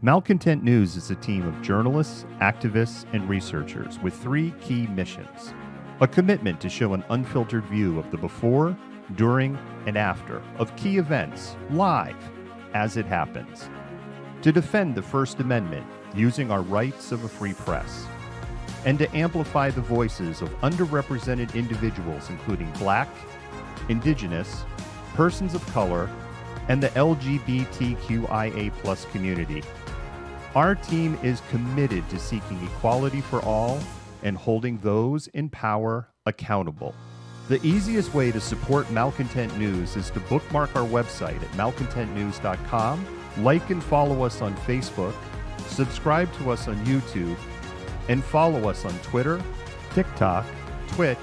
Malcontent News is a team of journalists, activists, and researchers with three key missions. A commitment to show an unfiltered view of the before, during, and after of key events, live, as it happens. To defend the First Amendment using our rights of a free press. And to amplify the voices of underrepresented individuals including Black, Indigenous, persons of color, and the LGBTQIA+ community. Our team is committed to seeking equality for all and holding those in power accountable. The easiest way to support Malcontent News is to bookmark our website at malcontentnews.com, like and follow us on Facebook, subscribe to us on YouTube, and follow us on Twitter, TikTok, Twitch,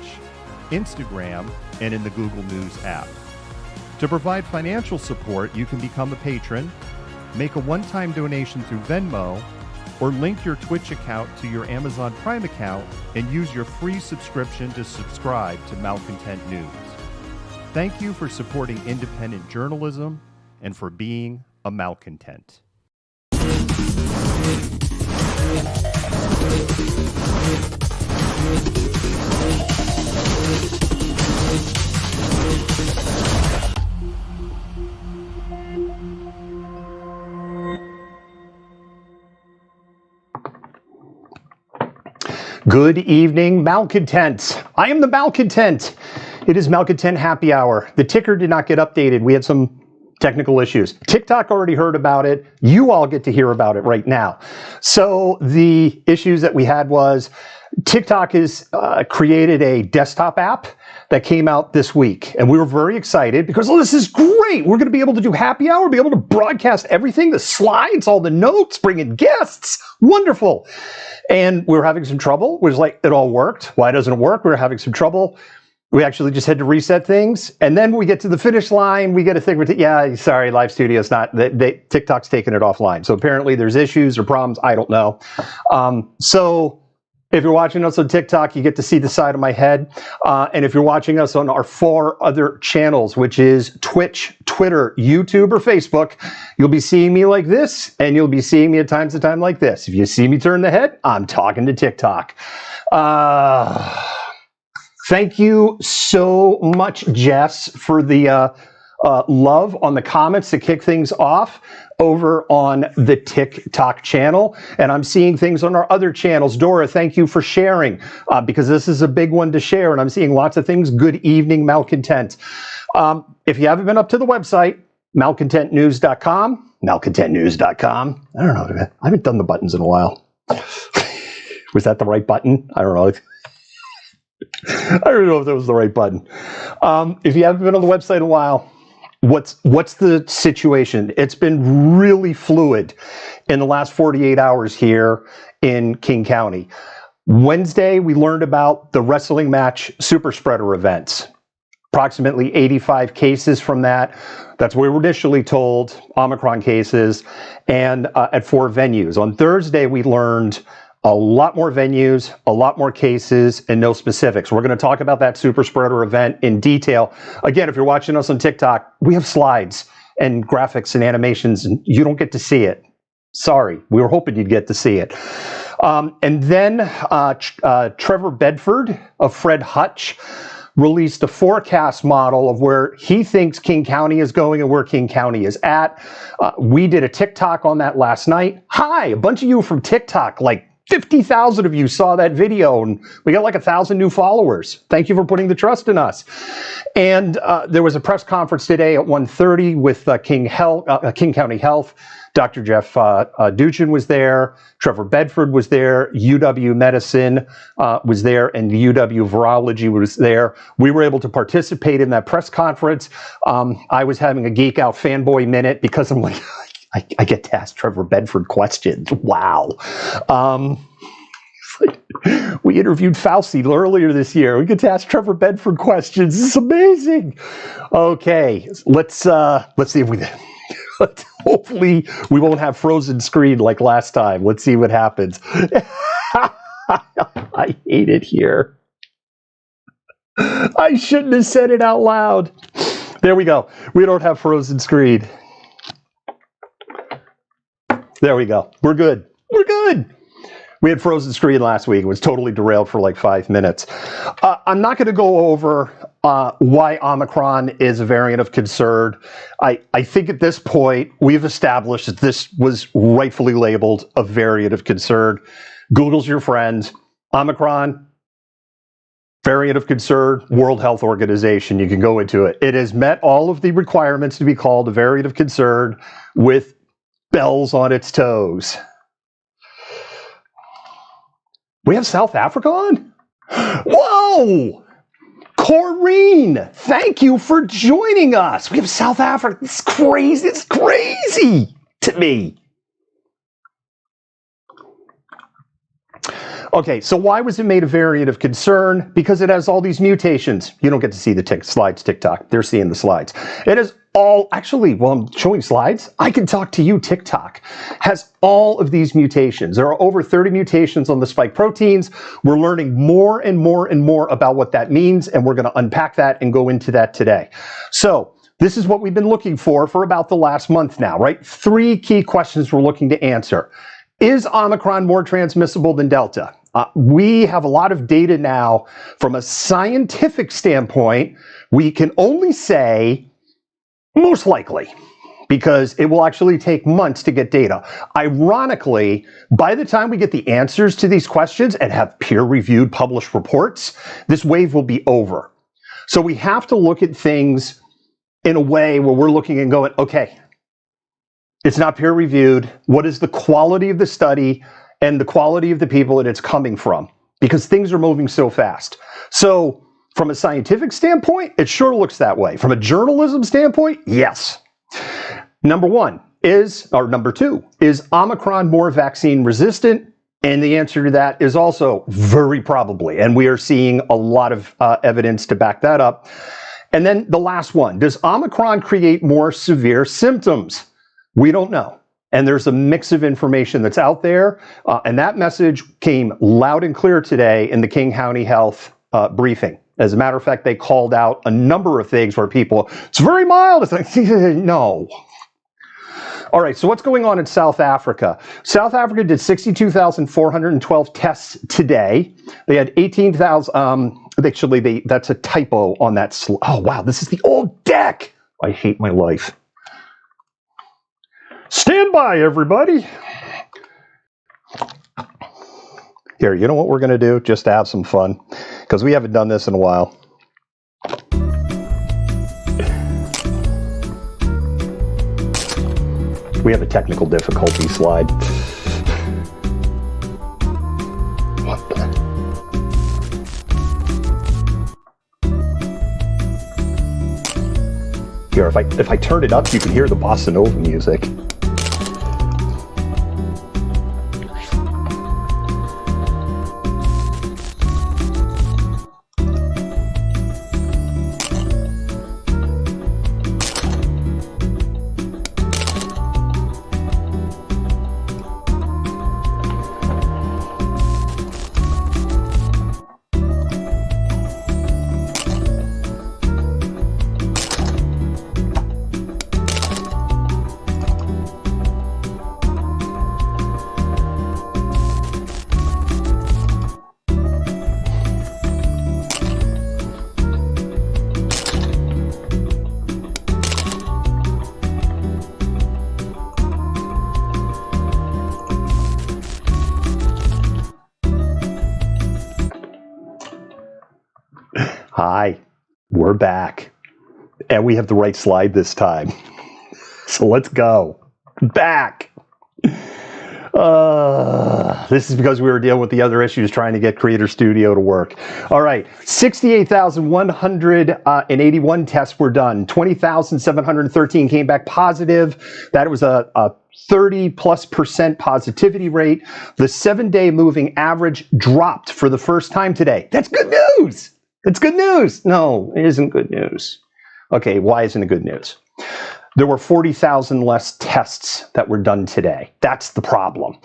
Instagram, and in the Google News app. To provide financial support, you can become a patron, make a one-time donation through Venmo, or link your Twitch account to your Amazon Prime account and use your free subscription to subscribe to Malcontent News. Thank you for supporting independent journalism and for being a malcontent. Good evening, malcontents. I am the malcontent. It is Malcontent Happy Hour. The ticker did not get updated. We had some technical issues. TikTok already heard about it. You all get to hear about it right now. So the issues that we had was TikTok has created a desktop app that came out this week. And we were very excited because, oh, this is great. We're going to be able to do happy hour, be able to broadcast everything, the slides, all the notes, bring in guests. Wonderful. And we were having some trouble. It was like, it all worked. Why doesn't it work? We were having some trouble. We actually just had to reset things. And then we get to the finish line. We get a thing with, yeah, sorry, Live Studio's not, TikTok's taking it offline. So apparently there's issues or problems. I don't know. So if you're watching us on TikTok, you get to see the side of my head. And if you're watching us on our 4 other channels, which is Twitch, Twitter, YouTube, or Facebook, you'll be seeing me like this, and you'll be seeing me at times to time like this. If you see me turn the head, I'm talking to TikTok. Thank you so much, Jess, for the love on the comments to kick things off over on the TikTok channel. And I'm seeing things on our other channels. Dora, thank you for sharing, because this is a big one to share. And I'm seeing lots of things. Good evening, malcontent. If you haven't been up to the website, malcontentnews.com, malcontentnews.com. I don't know. I haven't done the buttons in a while. Was that the right button? I don't know. I don't know if that was the right button. If you haven't been on the website in a while, what's the situation? It's been really fluid in the last 48 hours here in King County. Wednesday, we learned about the wrestling match super spreader events. Approximately 85 cases from that. That's where we were initially told, Omicron cases, and at 4 venues. On Thursday, we learned a lot more venues, a lot more cases, and no specifics. We're going to talk about that super spreader event in detail. Again, if you're watching us on TikTok, we have slides and graphics and animations, and you don't get to see it. Sorry, we were hoping you'd get to see it. And then Trevor Bedford of Fred Hutch released a forecast model of where he thinks King County is going and where King County is at. We did a TikTok on that last night. Hi, a bunch of you from TikTok, like 50,000 of you saw that video, and we got like 1,000 new followers. Thank you for putting the trust in us. And there was a press conference today at 1:30 with King County Health. Dr. Jeff Duchin was there. Trevor Bedford was there. UW Medicine was there, and UW Virology was there. We were able to participate in that press conference. I was having a geek out fanboy minute because I'm like, I get to ask Trevor Bedford questions. Wow. We interviewed Fauci earlier this year. We get to ask Trevor Bedford questions. This is amazing. Okay, let's see if we hopefully we won't have frozen screen like last time. Let's see what happens. I hate it here. I shouldn't have said it out loud. There we go. We don't have frozen screen. There we go. We're good. We're good. We had frozen screen last week. It was totally derailed for like 5 minutes. I'm not going to go over why Omicron is a variant of concern. I think at this point, we've established that this was rightfully labeled a variant of concern. Google's your friend. Omicron, variant of concern, World Health Organization. You can go into it. It has met all of the requirements to be called a variant of concern with bells on its toes. We have South Africa on? Whoa! Corrine, thank you for joining us. We have South Africa. It's crazy. It's crazy to me. Okay, so why was it made a variant of concern? Because it has all these mutations. You don't get to see the slides, TikTok. They're seeing the slides. It has all, actually, while I'm showing slides, I can talk to you, TikTok. Has all of these mutations. There are over 30 mutations on the spike proteins. We're learning more and more and more about what that means, and we're going to unpack that and go into that today. So this is what we've been looking for about the last month now, right? 3 key questions we're looking to answer. Is Omicron more transmissible than Delta? We have a lot of data now from a scientific standpoint. We can only say most likely, because it will actually take months to get data. Ironically, by the time we get the answers to these questions and have peer-reviewed published reports, this wave will be over. So we have to look at things in a way where we're looking and going, okay, it's not peer-reviewed. What is the quality of the study and the quality of the people that it's coming from? Because things are moving so fast. So from a scientific standpoint, it sure looks that way. From a journalism standpoint, yes. Number 2, is Omicron more vaccine resistant? And the answer to that is also very probably. And we are seeing a lot of evidence to back that up. And then the last one, does Omicron create more severe symptoms? We don't know. And there's a mix of information that's out there. And that message came loud and clear today in the King County Health briefing. As a matter of fact, they called out a number of things where people, it's very mild. It's like, no. All right, so what's going on in South Africa? South Africa did 62,412 tests today. They had 18,000, actually, that's a typo on that. Oh, wow, this is the old deck. I hate my life. Stand by, everybody. Here, you know what we're going to do just to have some fun? Because we haven't done this in a while. We have a technical difficulty slide. What the? Here, if I turn it up, you can hear the bossa nova music. Hi, we're back. And we have the right slide this time. So let's go. Back. This is because we were dealing with the other issues trying to get Creator Studio to work. All right, 68,181 tests were done. 20,713 came back positive. That was a 30+% positivity rate. The 7-day moving average dropped for the first time today. That's good news. It's good news. No, it isn't good news. Okay, why isn't it good news? There were 40,000 less tests that were done today. That's the problem.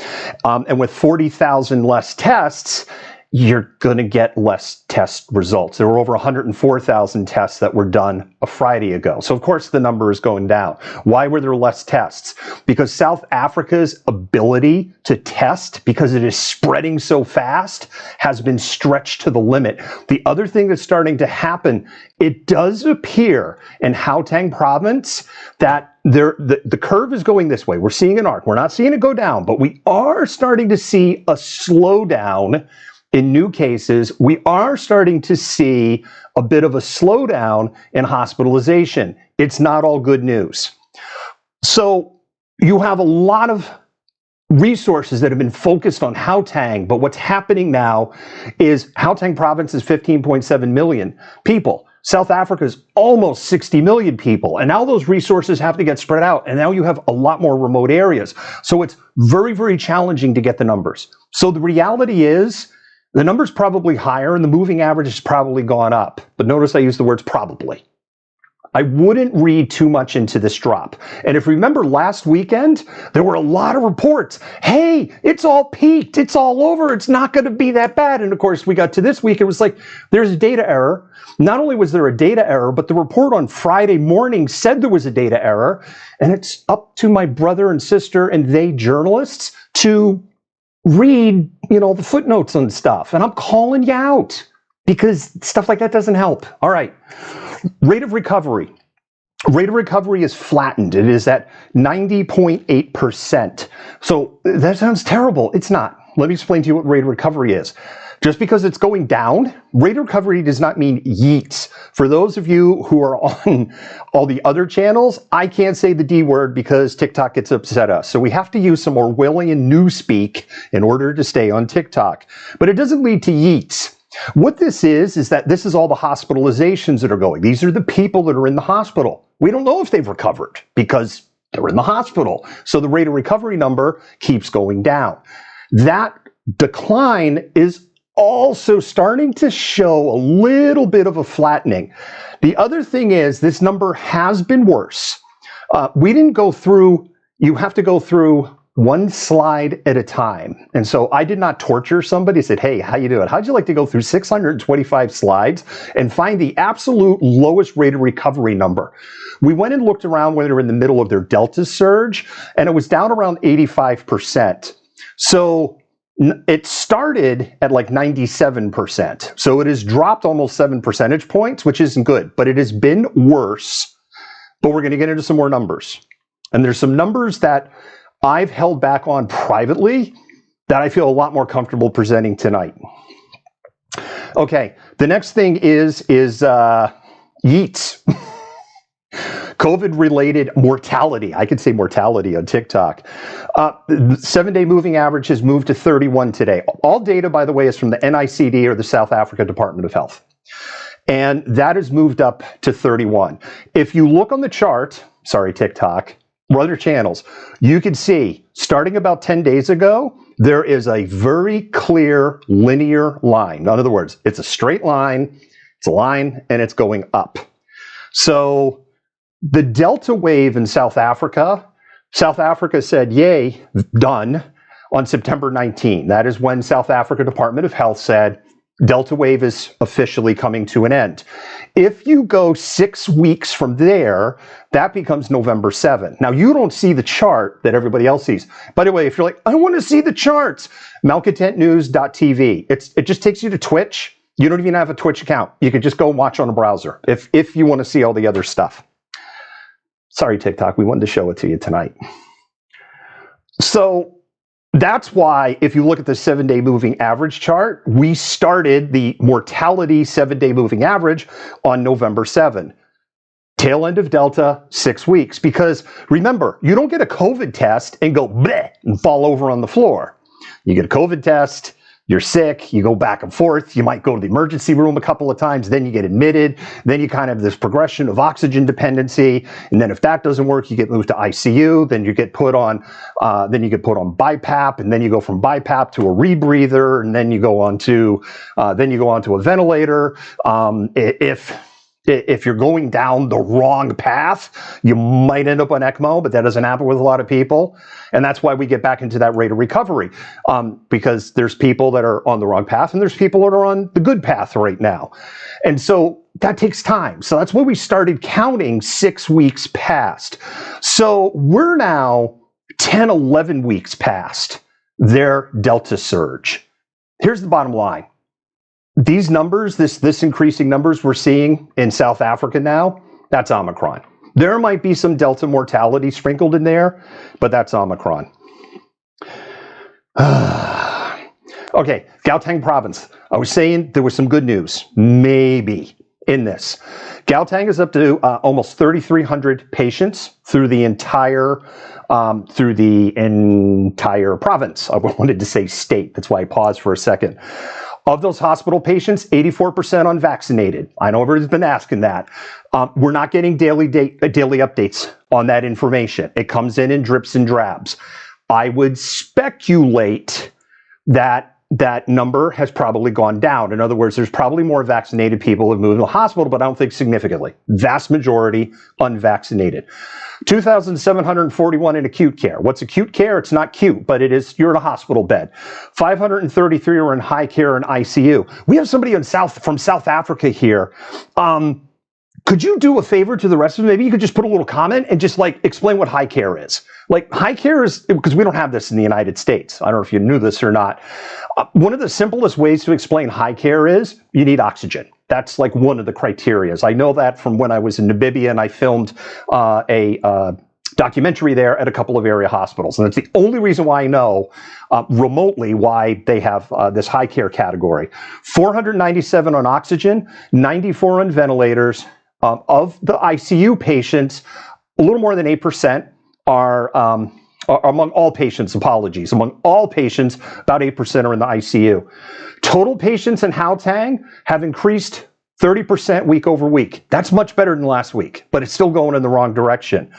And with 40,000 less tests, you're going to get less test results. There were over 104,000 tests that were done a Friday ago. So, of course, the number is going down. Why were there less tests? Because South Africa's ability to test, because it is spreading so fast, has been stretched to the limit. The other thing that's starting to happen, it does appear in Gauteng province that the curve is going this way. We're seeing an arc. We're not seeing it go down, but we are starting to see a slowdown in new cases. We are starting to see a bit of a slowdown in hospitalization. It's not all good news. So you have a lot of resources that have been focused on Gauteng, but what's happening now is Gauteng province is 15.7 million people. South Africa is almost 60 million people. And now those resources have to get spread out. And now you have a lot more remote areas. So it's very, very challenging to get the numbers. So the reality is, the number's probably higher and the moving average has probably gone up. But notice I use the words probably. I wouldn't read too much into this drop. And if you remember last weekend, there were a lot of reports. Hey, it's all peaked. It's all over. It's not going to be that bad. And of course, we got to this week. It was like, there's a data error. Not only was there a data error, but the report on Friday morning said there was a data error. And it's up to my brother and sister and they journalists to read, the footnotes and stuff. And I'm calling you out because stuff like that doesn't help. All right. Rate of recovery. Rate of recovery is flattened. It is at 90.8%. So that sounds terrible. It's not. Let me explain to you what rate of recovery is. Just because it's going down, rate of recovery does not mean yeets. For those of you who are on all the other channels, I can't say the D word because TikTok gets upset us. So we have to use some Orwellian newspeak in order to stay on TikTok. But it doesn't lead to yeets. What this is that this is all the hospitalizations that are going. These are the people that are in the hospital. We don't know if they've recovered because they're in the hospital. So the rate of recovery number keeps going down. That decline is also starting to show a little bit of a flattening. The other thing is this number has been worse. We didn't go through, you have to go through one slide at a time. And so I did not torture somebody. I said, hey, how you doing? How'd you like to go through 625 slides and find the absolute lowest rate of recovery number? We went and looked around when they were in the middle of their Delta surge, and it was down around 85%. So it started at like 97%. So it has dropped almost 7 percentage points, which isn't good, but it has been worse. But we're going to get into some more numbers. And there's some numbers that I've held back on privately that I feel a lot more comfortable presenting tonight. Okay, the next thing is yeets. COVID-related mortality. I could say mortality on TikTok. The 7-day moving average has moved to 31 today. All data, by the way, is from the NICD or the South Africa Department of Health. And that has moved up to 31. If you look on the chart, sorry, TikTok, or other channels, you can see, starting about 10 days ago, there is a very clear linear line. In other words, it's a straight line, it's a line, and it's going up. So the Delta wave in South Africa said, yay, done, on September 19. That is when South Africa Department of Health said, Delta wave is officially coming to an end. If you go 6 weeks from there, that becomes November 7. Now, you don't see the chart that everybody else sees. By the way, if you're like, I want to see the charts, malcontentnews.tv. It just takes you to Twitch. You don't even have a Twitch account. You can just go and watch on a browser if you want to see all the other stuff. Sorry, TikTok, we wanted to show it to you tonight. So that's why, if you look at the 7-day moving average chart, we started the mortality 7-day moving average on November 7. Tail end of Delta, 6 weeks. Because remember, you don't get a COVID test and go bleh and fall over on the floor. You get a COVID test, you're sick, you go back and forth, you might go to the emergency room a couple of times, then you get admitted, then you kind of have this progression of oxygen dependency, and then if that doesn't work, you get moved to ICU, then you get put on BiPAP, and then you go from BiPAP to a rebreather, and then you go on to a ventilator. If If you're going down the wrong path, you might end up on ECMO, but that doesn't happen with a lot of people. And that's why we get back into that rate of recovery, because there's people that are on the wrong path and there's people that are on the good path right now. And so that takes time. So that's when we started counting 6 weeks past. So we're now 10, 11 weeks past their Delta surge. Here's the bottom line. These numbers, this increasing numbers we're seeing in South Africa now, that's Omicron. There might be some Delta mortality sprinkled in there, but that's Omicron. Okay, Gauteng province. I was saying there was some good news, maybe, in this. Gauteng is up to almost 3,300 patients through the entire province. I wanted to say state. That's why I paused for a second. Of those hospital patients, 84% unvaccinated. I know everybody's been asking that. We're not getting daily updates on that information. It comes in drips and drabs. I would speculate that that number has probably gone down. In other words, there's probably more vaccinated people who have moved to the hospital, but I don't think significantly. Vast majority unvaccinated. 2,741 in acute care. What's acute care? It's not cute, but it is, you're in a hospital bed. 533 are in high care and ICU. We have somebody from South Africa here. Could you do a favor to the rest of them? Maybe you could just put a little comment and just explain what high care is. High care is, because we don't have this in the United States. I don't know if you knew this or not. One of the simplest ways to explain high care is you need oxygen. That's one of the criterias. I know that from when I was in Namibia and I filmed a documentary there at a couple of area hospitals. And that's the only reason why I know remotely why they have this high care category. 497 on oxygen, 94 on ventilators. Of the ICU patients, a little more than 8% are among all patients, among all patients, about 8% are in the ICU. Total patients in Gauteng have increased 30% week over week. That's much better than last week, but it's still going in the wrong direction.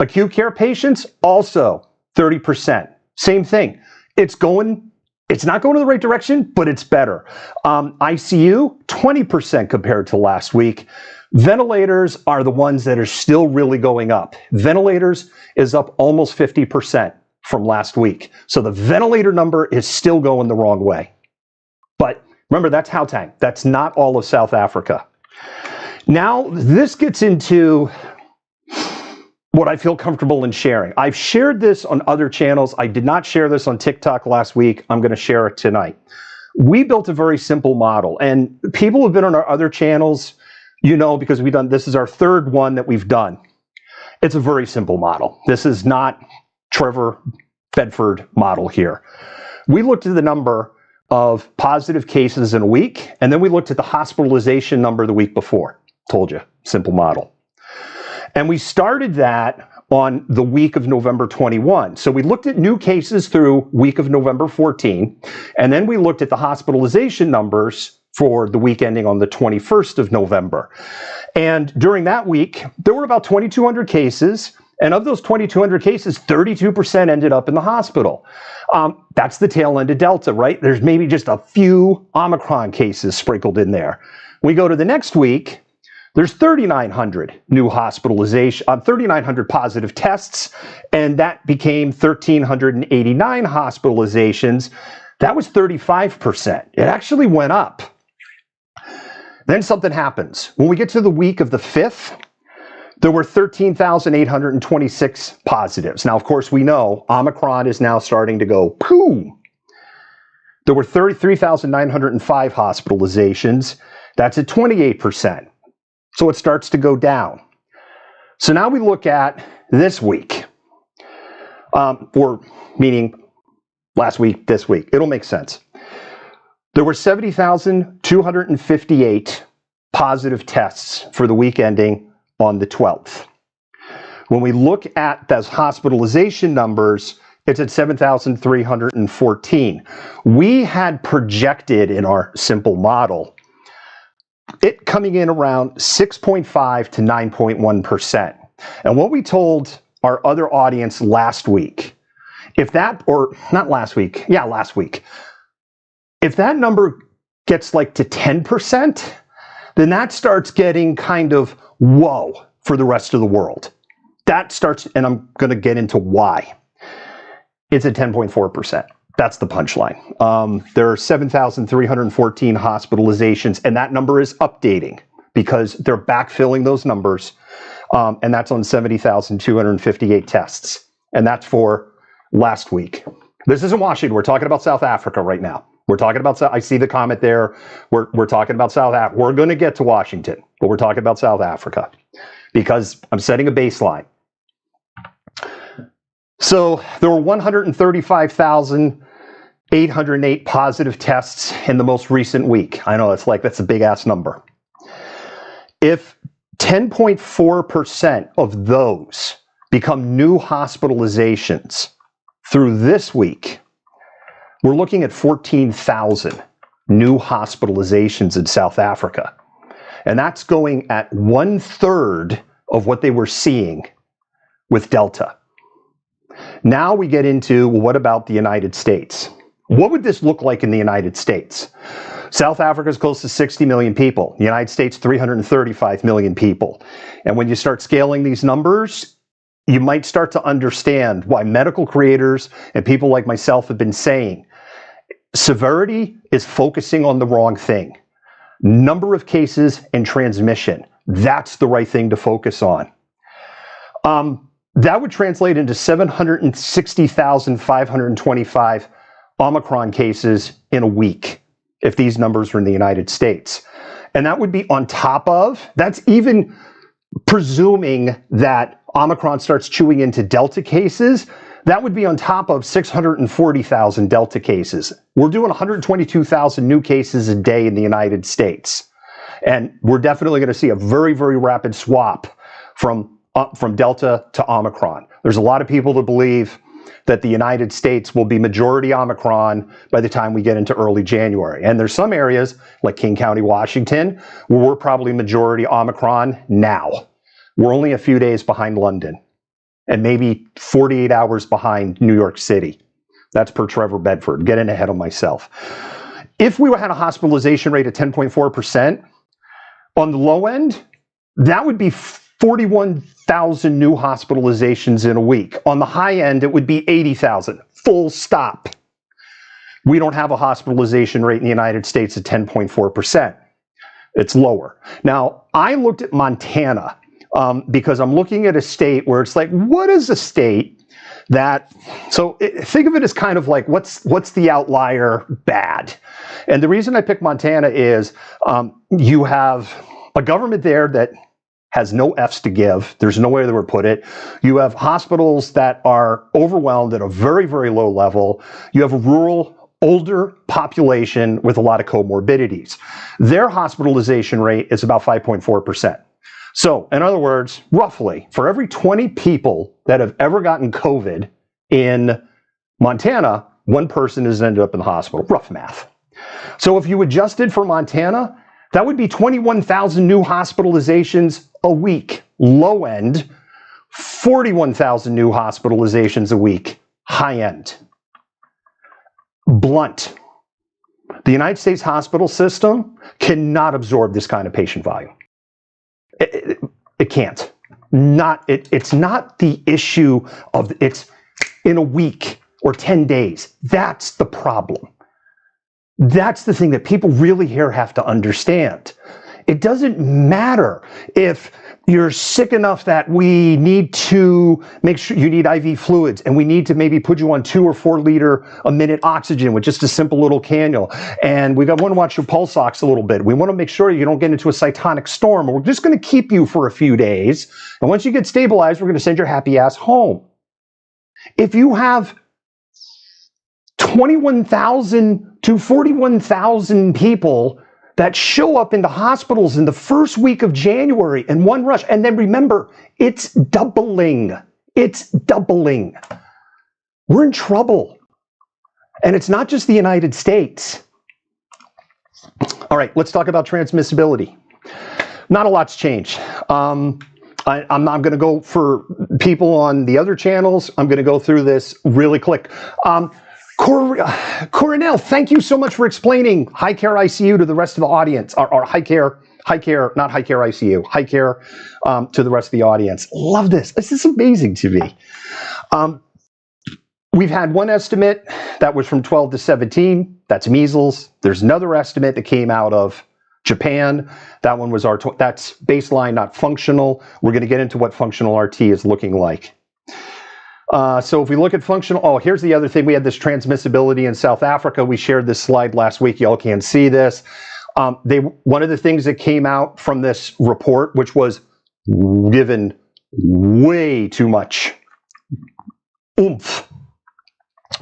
Acute care patients, also 30%. Same thing. It's not going in the right direction, but it's better. ICU, 20% compared to last week. Ventilators are the ones that are still really going up. Ventilators is up almost 50% from last week. So the ventilator number is still going the wrong way. But remember, that's Gauteng. That's not all of South Africa. Now, this gets into what I feel comfortable in sharing. I've shared this on other channels. I did not share this on TikTok last week. I'm going to share it tonight. We built a very simple model, and people who have been on our other channels, because this is our third one that we've done. It's a very simple model. This is not Trevor Bedford model here. We looked at the number of positive cases in a week, and then we looked at the hospitalization number the week before. Told you, simple model. And we started that on the week of November 21. So we looked at new cases through week of November 14, and then we looked at the hospitalization numbers for the week ending on the 21st of November. And during that week, there were about 2,200 cases. And of those 2,200 cases, 32% ended up in the hospital. That's the tail end of Delta, right? There's maybe just a few Omicron cases sprinkled in there. We go to the next week, there's 3,900 new hospitalization, 3,900 positive tests, and that became 1,389 hospitalizations. That was 35%. It actually went up. Then something happens. When we get to the week of the 5th, there were 13,826 positives. Now, of course, we know Omicron is now starting to go poo. There were 33,905 hospitalizations. That's at 28%. So it starts to go down. So now we look at this week, or meaning last week, this week. It'll make sense. There were 70,258 positive tests for the week ending on the 12th. When we look at those hospitalization numbers, it's at 7,314. We had projected in our simple model it coming in around 6.5 to 9.1%. And what we told our other audience last week, if that, or not last week, last week, if that number gets to 10%, then that starts getting kind of whoa for the rest of the world. That starts, and I'm going to get into why. It's at 10.4%. That's the punchline. There are 7,314 hospitalizations, and that number is updating because they're backfilling those numbers, and that's on 70,258 tests, and that's for last week. This isn't Washington. We're talking about South Africa right now. We're talking about, I see the comment there. We're talking about South Africa. We're going to get to Washington, but we're talking about South Africa because I'm setting a baseline. So there were 135,808 positive tests in the most recent week. I know that's a big ass number. If 10.4% of those become new hospitalizations through this week, we're looking at 14,000 new hospitalizations in South Africa. And that's going at 1/3 of what they were seeing with Delta. Now we get into, well, what about the United States? What would this look like in the United States? South Africa is close to 60 million people. The United States, 335 million people. And when you start scaling these numbers, you might start to understand why medical creators and people like myself have been saying severity is focusing on the wrong thing. Number of cases and transmission. That's the right thing to focus on. That would translate into 760,525 Omicron cases in a week if these numbers were in the United States. And that would be on top of, that's even presuming that Omicron starts chewing into Delta cases, that would be on top of 640,000 Delta cases. We're doing 122,000 new cases a day in the United States. And we're definitely going to see a very, very rapid swap from Delta to Omicron. There's a lot of people that believe that the United States will be majority Omicron by the time we get into early January. And there's some areas, like King County, Washington, where we're probably majority Omicron now. We're only a few days behind London, and maybe 48 hours behind New York City. That's per Trevor Bedford, getting ahead of myself. If we had a hospitalization rate of 10.4%, on the low end, that would be 41,000 new hospitalizations in a week. On the high end, it would be 80,000. Full stop. We don't have a hospitalization rate in the United States at 10.4%. It's lower. Now, I looked at Montana because I'm looking at a state where it's like, what is a state that, think of it as kind of like, what's the outlier bad? And the reason I picked Montana is you have a government there that has no F's to give. There's no way they would put it. You have hospitals that are overwhelmed at a very, very low level. You have a rural, older population with a lot of comorbidities. Their hospitalization rate is about 5.4%. So, in other words, roughly, for every 20 people that have ever gotten COVID in Montana, one person has ended up in the hospital. Rough math. So if you adjusted for Montana, that would be 21,000 new hospitalizations a week. Low end, 41,000 new hospitalizations a week. High end. Blunt. The United States hospital system cannot absorb this kind of patient volume. It can't. It's not the issue of it's in a week or 10 days. That's the problem. That's the thing that people really here have to understand. It doesn't matter if you're sick enough that we need to make sure you need IV fluids and we need to maybe put you on 2 or 4 liter a minute oxygen with just a simple little cannula. And we want to watch your pulse ox a little bit. We want to make sure you don't get into a cytonic storm. We're just going to keep you for a few days. And once you get stabilized, we're going to send your happy ass home. If you have 21,000 to 41,000 people that show up into hospitals in the first week of January in one rush. And then remember, it's doubling. It's doubling. We're in trouble. And it's not just the United States. All right, let's talk about transmissibility. Not a lot's changed. I'm not going to go for people on the other channels. I'm going to go through this really quick. Coronel, thank you so much for explaining high care ICU to the rest of the audience, or high care high care, not high care ICU, high care to the rest of the audience. Love this. This is amazing to me. We've had one estimate that was from 12 to 17. That's measles. There's another estimate that came out of Japan. That one was that's baseline, not functional. We're going to get into what functional RT is looking like. So if we look at functional, here's the other thing. We had this transmissibility in South Africa. We shared this slide last week. Y'all can't see this. One of the things that came out from this report, which was given way too much oomph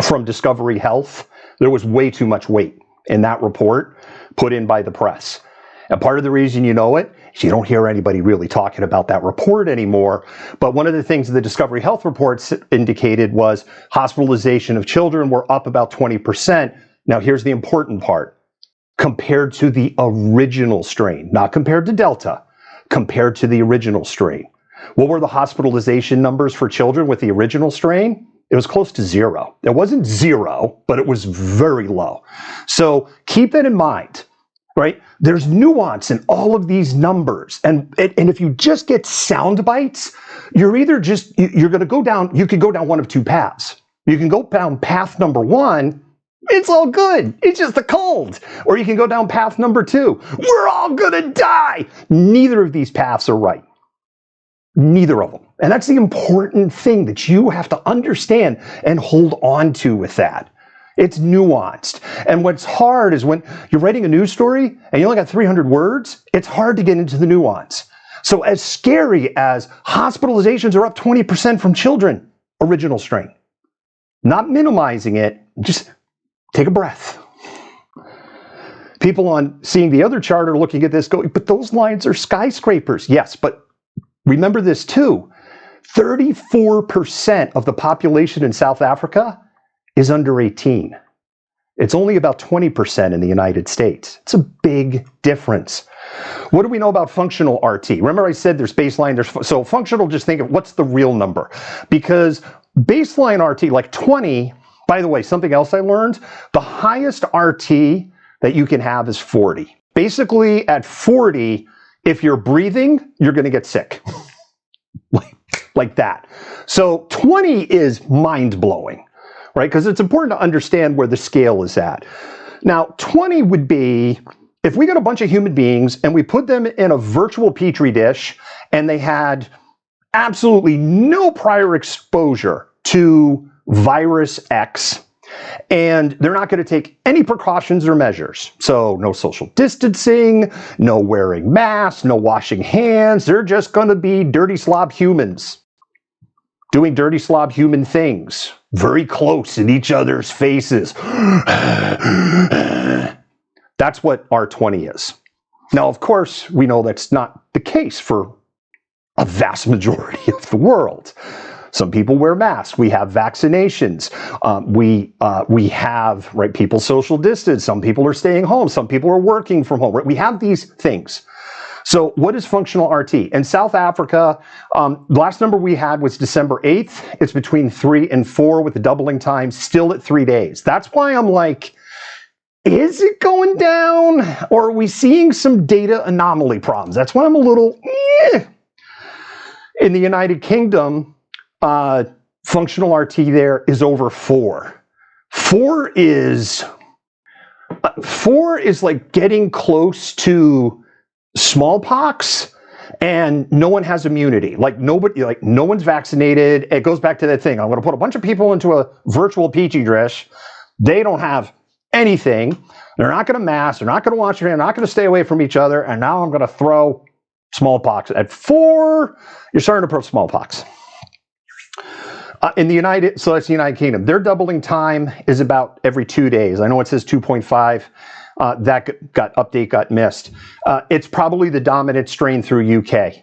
from Discovery Health, there was way too much weight in that report put in by the press. And part of the reason you know it is you don't hear anybody really talking about that report anymore. But one of the things the Discovery Health reports indicated was hospitalization of children were up about 20%. Now here's the important part. Compared to the original strain, not compared to Delta, compared to the original strain. What were the hospitalization numbers for children with the original strain? It was close to 0. It wasn't 0, but it was very low. So keep that in mind, right? There's nuance in all of these numbers. And if you just get sound bites, you're either you're going to go down, you could go down one of two paths. You can go down path number 1, it's all good, it's just a cold. Or you can go down path number 2, we're all going to die. Neither of these paths are right. Neither of them. And that's the important thing that you have to understand and hold on to with that. It's nuanced. And what's hard is when you're writing a news story and you only got 300 words, it's hard to get into the nuance. So as scary as hospitalizations are up 20% from children, original strain. Not minimizing it, just take a breath. People on seeing the other chart are looking at this going, but those lines are skyscrapers. Yes, but remember this too, 34% of the population in South Africa is under 18. It's only about 20% in the United States. It's a big difference. What do we know about functional RT? Remember I said there's baseline, so functional, just think of what's the real number. Because baseline RT, like 20, by the way, something else I learned, the highest RT that you can have is 40. Basically at 40, if you're breathing, you're going to get sick. like that. So 20 is mind-blowing, right? Because it's important to understand where the scale is at. Now, 20 would be, if we got a bunch of human beings and we put them in a virtual petri dish and they had absolutely no prior exposure to virus X, and they're not going to take any precautions or measures. So no social distancing, no wearing masks, no washing hands. They're just going to be dirty slob humans doing dirty slob human things, very close in each other's faces. That's what R20 is. Now, of course, we know that's not the case for a vast majority of the world. Some people wear masks. We have vaccinations. We have, right, people social distance. Some people are staying home. Some people are working from home. Right? We have these things. So what is functional RT? In South Africa, the last number we had was December 8th. It's between 3 and 4 with the doubling time, still at 3 days. That's why I'm like, is it going down? Or are we seeing some data anomaly problems? That's why I'm a little, In the United Kingdom, functional RT there is over 4. 4 is like getting close to smallpox, and no one has immunity. Like no one's vaccinated. It goes back to that thing. I'm going to put a bunch of people into a virtual petri dish. They don't have anything. They're not going to mask. They're not going to wash their hands. They're not going to stay away from each other. And now I'm going to throw smallpox. At 4, you're starting to approach smallpox. So that's the United Kingdom. Their doubling time is about every 2 days. I know it says 2.5. That update got missed. It's probably the dominant strain through UK.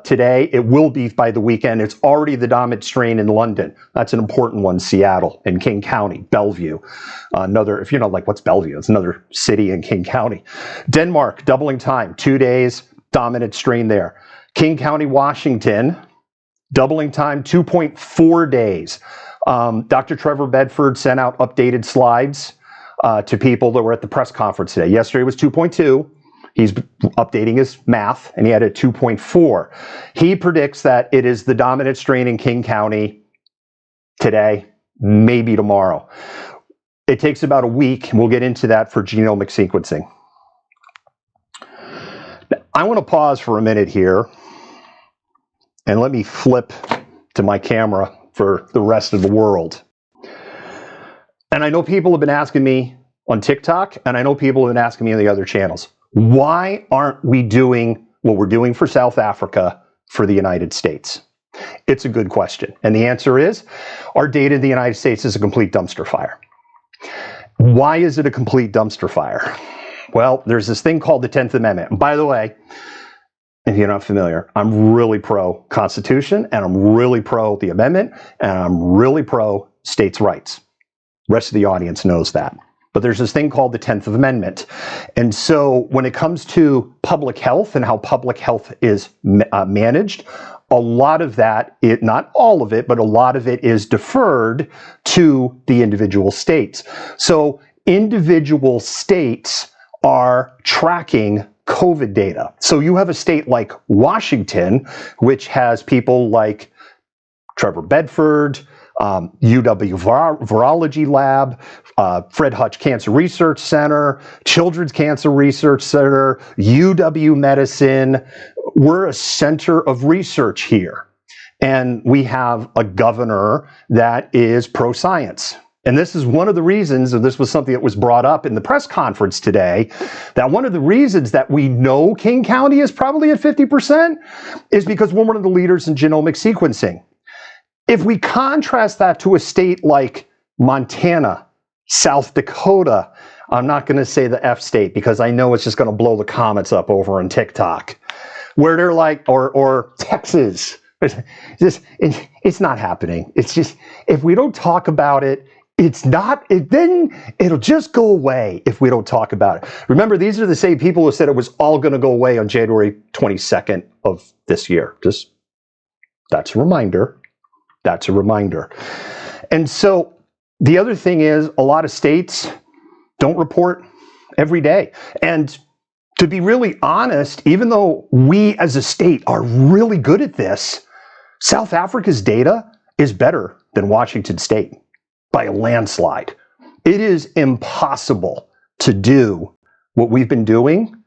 Today, it will be by the weekend. It's already the dominant strain in London. That's an important one. Seattle and King County, Bellevue. If you're not like, what's Bellevue? It's another city in King County. Denmark, doubling time, 2 days, dominant strain there. King County, Washington, doubling time, 2.4 days. Dr. Trevor Bedford sent out updated slides to people that were at the press conference today. Yesterday was 2.2. He's updating his math, and he had a 2.4. He predicts that it is the dominant strain in King County today, maybe tomorrow. It takes about a week, and we'll get into that for genomic sequencing. Now, I want to pause for a minute here, and let me flip to my camera for the rest of the world. And I know people have been asking me on TikTok, and I know people have been asking me on the other channels, why aren't we doing what we're doing for South Africa for the United States? It's a good question. And the answer is, our data in the United States is a complete dumpster fire. Why is it a complete dumpster fire? Well, there's this thing called the 10th Amendment. And by the way, if you're not familiar, I'm really pro-Constitution, and I'm really pro the amendment, and I'm really pro states' rights. The rest of the audience knows that. But there's this thing called the 10th Amendment. And so when it comes to public health and how public health is managed, a lot of that, not all of it, but a lot of it is deferred to the individual states. So individual states are tracking COVID data. So you have a state like Washington, which has people like Trevor Bedford, UW Virology Lab, Fred Hutch Cancer Research Center, Children's Cancer Research Center, UW Medicine. We're a center of research here. And we have a governor that is pro-science. And this is one of the reasons, and this was something that was brought up in the press conference today, that one of the reasons that we know King County is probably at 50% is because we're one of the leaders in genomic sequencing. If we contrast that to a state like Montana, South Dakota, I'm not going to say the F state because I know it's just going to blow the comments up over on TikTok, where they're like, or Texas, it's not happening. It's just, if we don't talk about it, then it'll just go away if we don't talk about it. Remember, these are the same people who said it was all going to go away on January 22nd of this year. Just, that's a reminder. That's a reminder. And so the other thing is, a lot of states don't report every day. And to be really honest, even though we as a state are really good at this, South Africa's data is better than Washington State by a landslide. It is impossible to do what we've been doing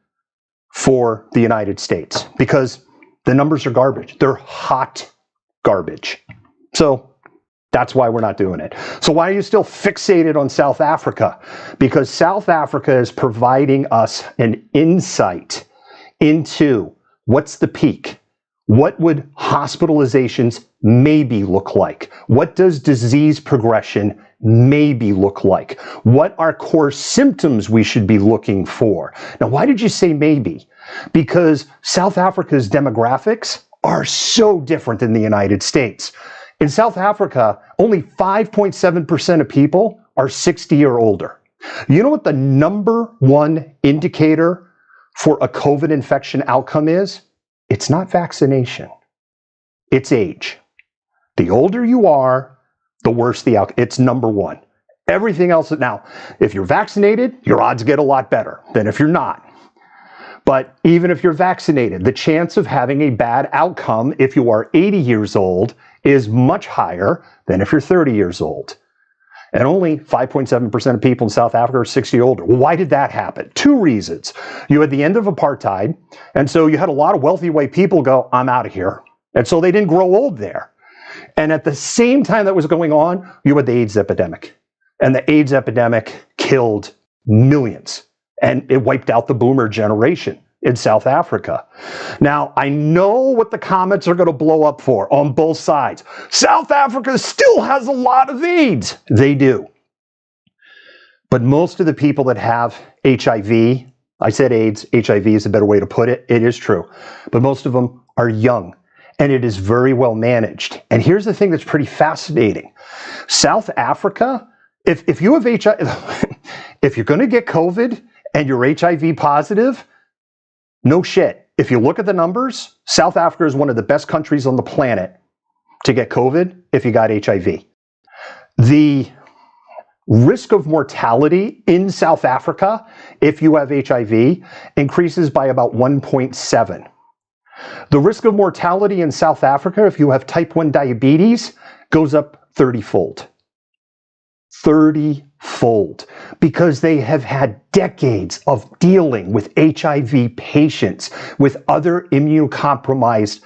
for the United States because the numbers are garbage. They're hot garbage. So that's why we're not doing it. So why are you still fixated on South Africa? Because South Africa is providing us an insight into what's the peak. What would hospitalizations maybe look like? What does disease progression maybe look like? What are core symptoms we should be looking for? Now, why did you say maybe? Because South Africa's demographics are so different than the United States. In South Africa, only 5.7% of people are 60 or older. You know what the number one indicator for a COVID infection outcome is? It's not vaccination. It's age. The older you are, the worse the outcome. It's number one. Everything else, now, if you're vaccinated, your odds get a lot better than if you're not. But even if you're vaccinated, the chance of having a bad outcome if you are 80 years old is much higher than if you're 30 years old. And only 5.7% of people in South Africa are 60 or older. Well, why did that happen? Two reasons. You had the end of apartheid, and so you had a lot of wealthy white people go, I'm out of here. And so they didn't grow old there. And at the same time that was going on, you had the AIDS epidemic. And the AIDS epidemic killed millions. And it wiped out the boomer generation in South Africa. Now, I know what the comments are going to blow up for on both sides. South Africa still has a lot of AIDS. They do. But most of the people that have HIV, I said AIDS, HIV is a better way to put it. It is true. But most of them are young, and it is very well managed. And here's the thing that's pretty fascinating. South Africa, if you have HIV, if you're going to get COVID and you're HIV positive, no shit. If you look at the numbers, South Africa is one of the best countries on the planet to get COVID if you got HIV. The risk of mortality in South Africa, if you have HIV, increases by about 1.7. The risk of mortality in South Africa, if you have type 1 diabetes, goes up 30-fold. 30-fold, because they have had decades of dealing with HIV patients, with other immunocompromised,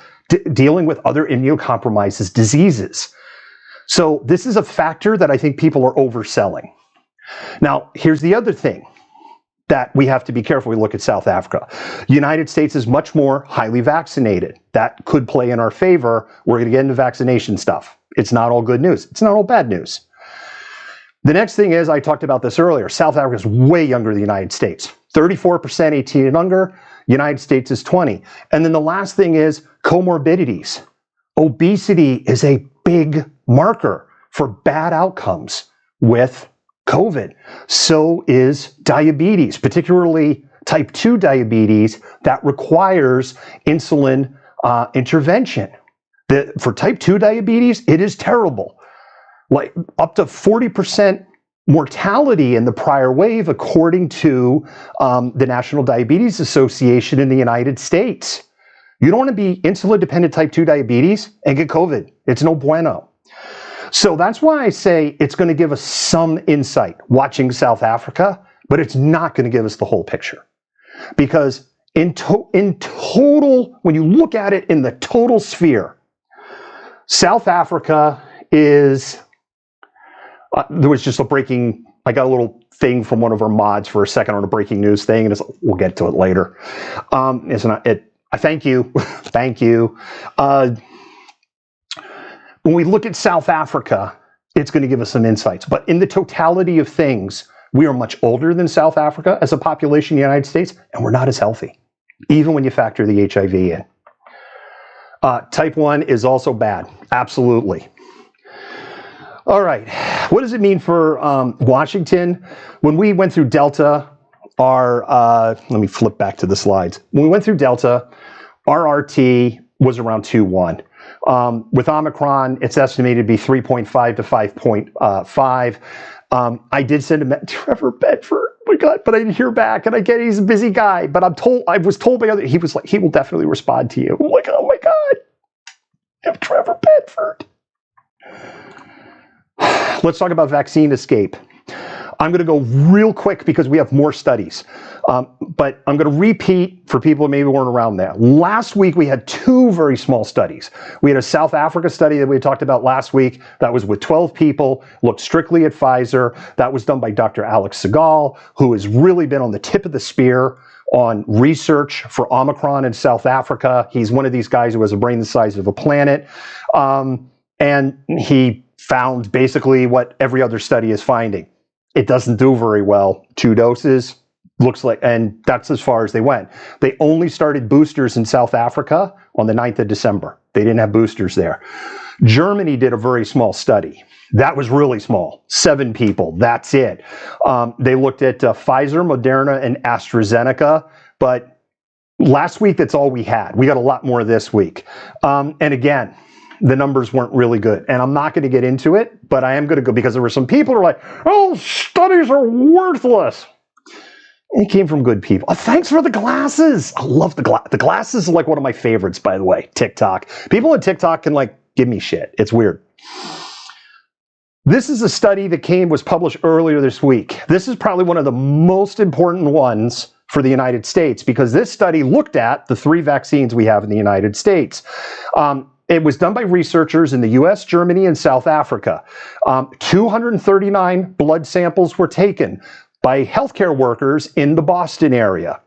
dealing with other immunocompromised diseases. So this is a factor that I think people are overselling. Now, here's the other thing that we have to be careful. We look at South Africa. The United States is much more highly vaccinated. That could play in our favor. We're going to get into vaccination stuff. It's not all good news. It's not all bad news. The next thing is, I talked about this earlier, South Africa is way younger than the United States. 34% 18 and younger, United States is 20. And then the last thing is comorbidities. Obesity is a big marker for bad outcomes with COVID. So is diabetes, particularly type 2 diabetes that requires insulin intervention. For type 2 diabetes, it is terrible. Like up to 40% mortality in the prior wave, according to the National Diabetes Association in the United States. You don't want to be insulin-dependent type 2 diabetes and get COVID. It's no bueno. So that's why I say it's going to give us some insight watching South Africa, but it's not going to give us the whole picture. Because in total, when you look at it in the total sphere, South Africa is... there was just a breaking, I got a little thing from one of our mods for a second on a breaking news thing, and we'll get to it later. It's not, thank you, thank you. When we look at South Africa, it's going to give us some insights. But in the totality of things, we are much older than South Africa as a population in the United States, and we're not as healthy, even when you factor the HIV in. Type 1 is also bad, absolutely. All right, what does it mean for Washington? When we went through Delta, let me flip back to the slides. When we went through Delta, our RT was around 2.1. With Omicron, it's estimated to be 3.5 to 5.5. I did send a message to Trevor Bedford, oh my God, but I didn't hear back, and I get he's a busy guy, but I was told by others, he was like, he will definitely respond to you. I'm like, oh my God, I have Trevor Bedford. Let's talk about vaccine escape. I'm going to go real quick because we have more studies. But I'm going to repeat for people who maybe weren't around there. Last week, we had two very small studies. We had a South Africa study that we talked about last week that was with 12 people, looked strictly at Pfizer. That was done by Dr. Alex Segal, who has really been on the tip of the spear on research for Omicron in South Africa. He's one of these guys who has a brain the size of a planet. And he found basically what every other study is finding. It doesn't do very well. 2 doses, looks like, and that's as far as they went. They only started boosters in South Africa on the 9th of December. They didn't have boosters there. Germany did a very small study. That was really small, 7 people, that's it. They looked at Pfizer, Moderna, and AstraZeneca, but last week, that's all we had. We got a lot more this week. And again, the numbers weren't really good. And I'm not going to get into it, but I am going to go because there were some people who are like, oh, studies are worthless. It came from good people. Oh, thanks for the glasses. I love the glasses. The glasses are like one of my favorites, by the way, TikTok. People on TikTok can like give me shit. It's weird. This is a study that was published earlier this week. This is probably one of the most important ones for the United States because this study looked at the 3 vaccines we have in the United States. It was done by researchers in the US, Germany, and South Africa. 239 blood samples were taken by healthcare workers in the Boston area.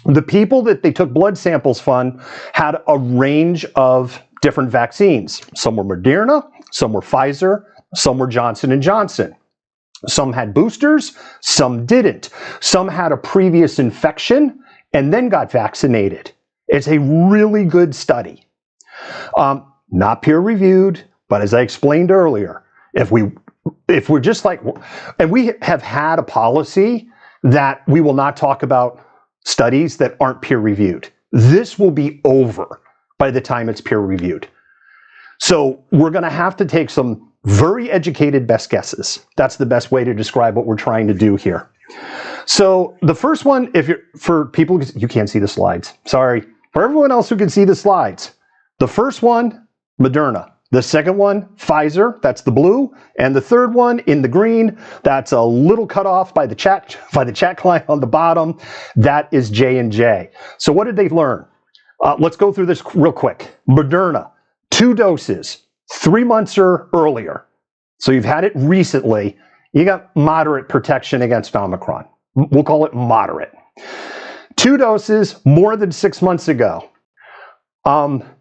The people that they took blood samples from had a range of different vaccines. Some were Moderna, some were Pfizer, some were Johnson & Johnson. Some had boosters, some didn't. Some had a previous infection and then got vaccinated. It's a really good study. Not peer-reviewed, but as I explained earlier, if we're just like, and we have had a policy that we will not talk about studies that aren't peer-reviewed. This will be over by the time it's peer-reviewed. So we're going to have to take some very educated best guesses. That's the best way to describe what we're trying to do here. So the first one, for people, you can't see the slides. Sorry. For everyone else who can see the slides, the first one, Moderna. The second one, Pfizer, that's the blue. And the third one in the green, that's a little cut off by the chat client on the bottom. That is J&J. So what did they learn? Let's go through this real quick. Moderna, 2 doses, 3 months or earlier. So you've had it recently. You got moderate protection against Omicron. We'll call it moderate. 2 doses more than 6 months ago.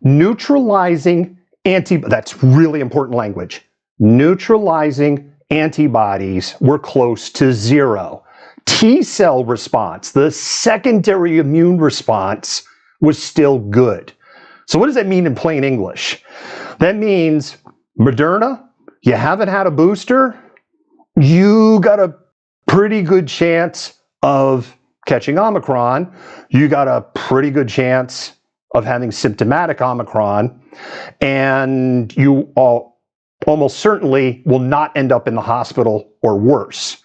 Neutralizing that's really important language. Neutralizing antibodies were close to 0. T cell response, the secondary immune response, was still good. So what does that mean in plain English? That means Moderna, you haven't had a booster, you got a pretty good chance of catching Omicron. You got a pretty good chance of having symptomatic Omicron, and you almost certainly will not end up in the hospital or worse.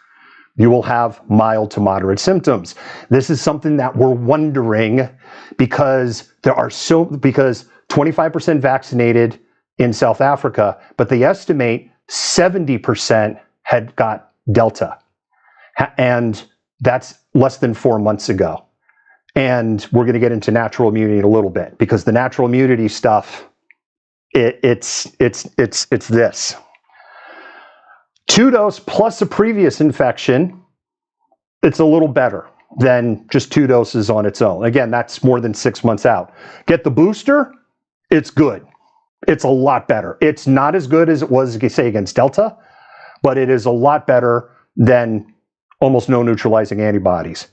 You will have mild to moderate symptoms. This is something that we're wondering because because 25% vaccinated in South Africa, but they estimate 70% had got Delta. And that's less than 4 months ago. And we're going to get into natural immunity in a little bit, because the natural immunity stuff, it's this. 2 dose plus a previous infection, it's a little better than just 2 doses on its own. Again, that's more than 6 months out. Get the booster, it's good. It's a lot better. It's not as good as it was, say, against Delta, but it is a lot better than almost no neutralizing antibodies.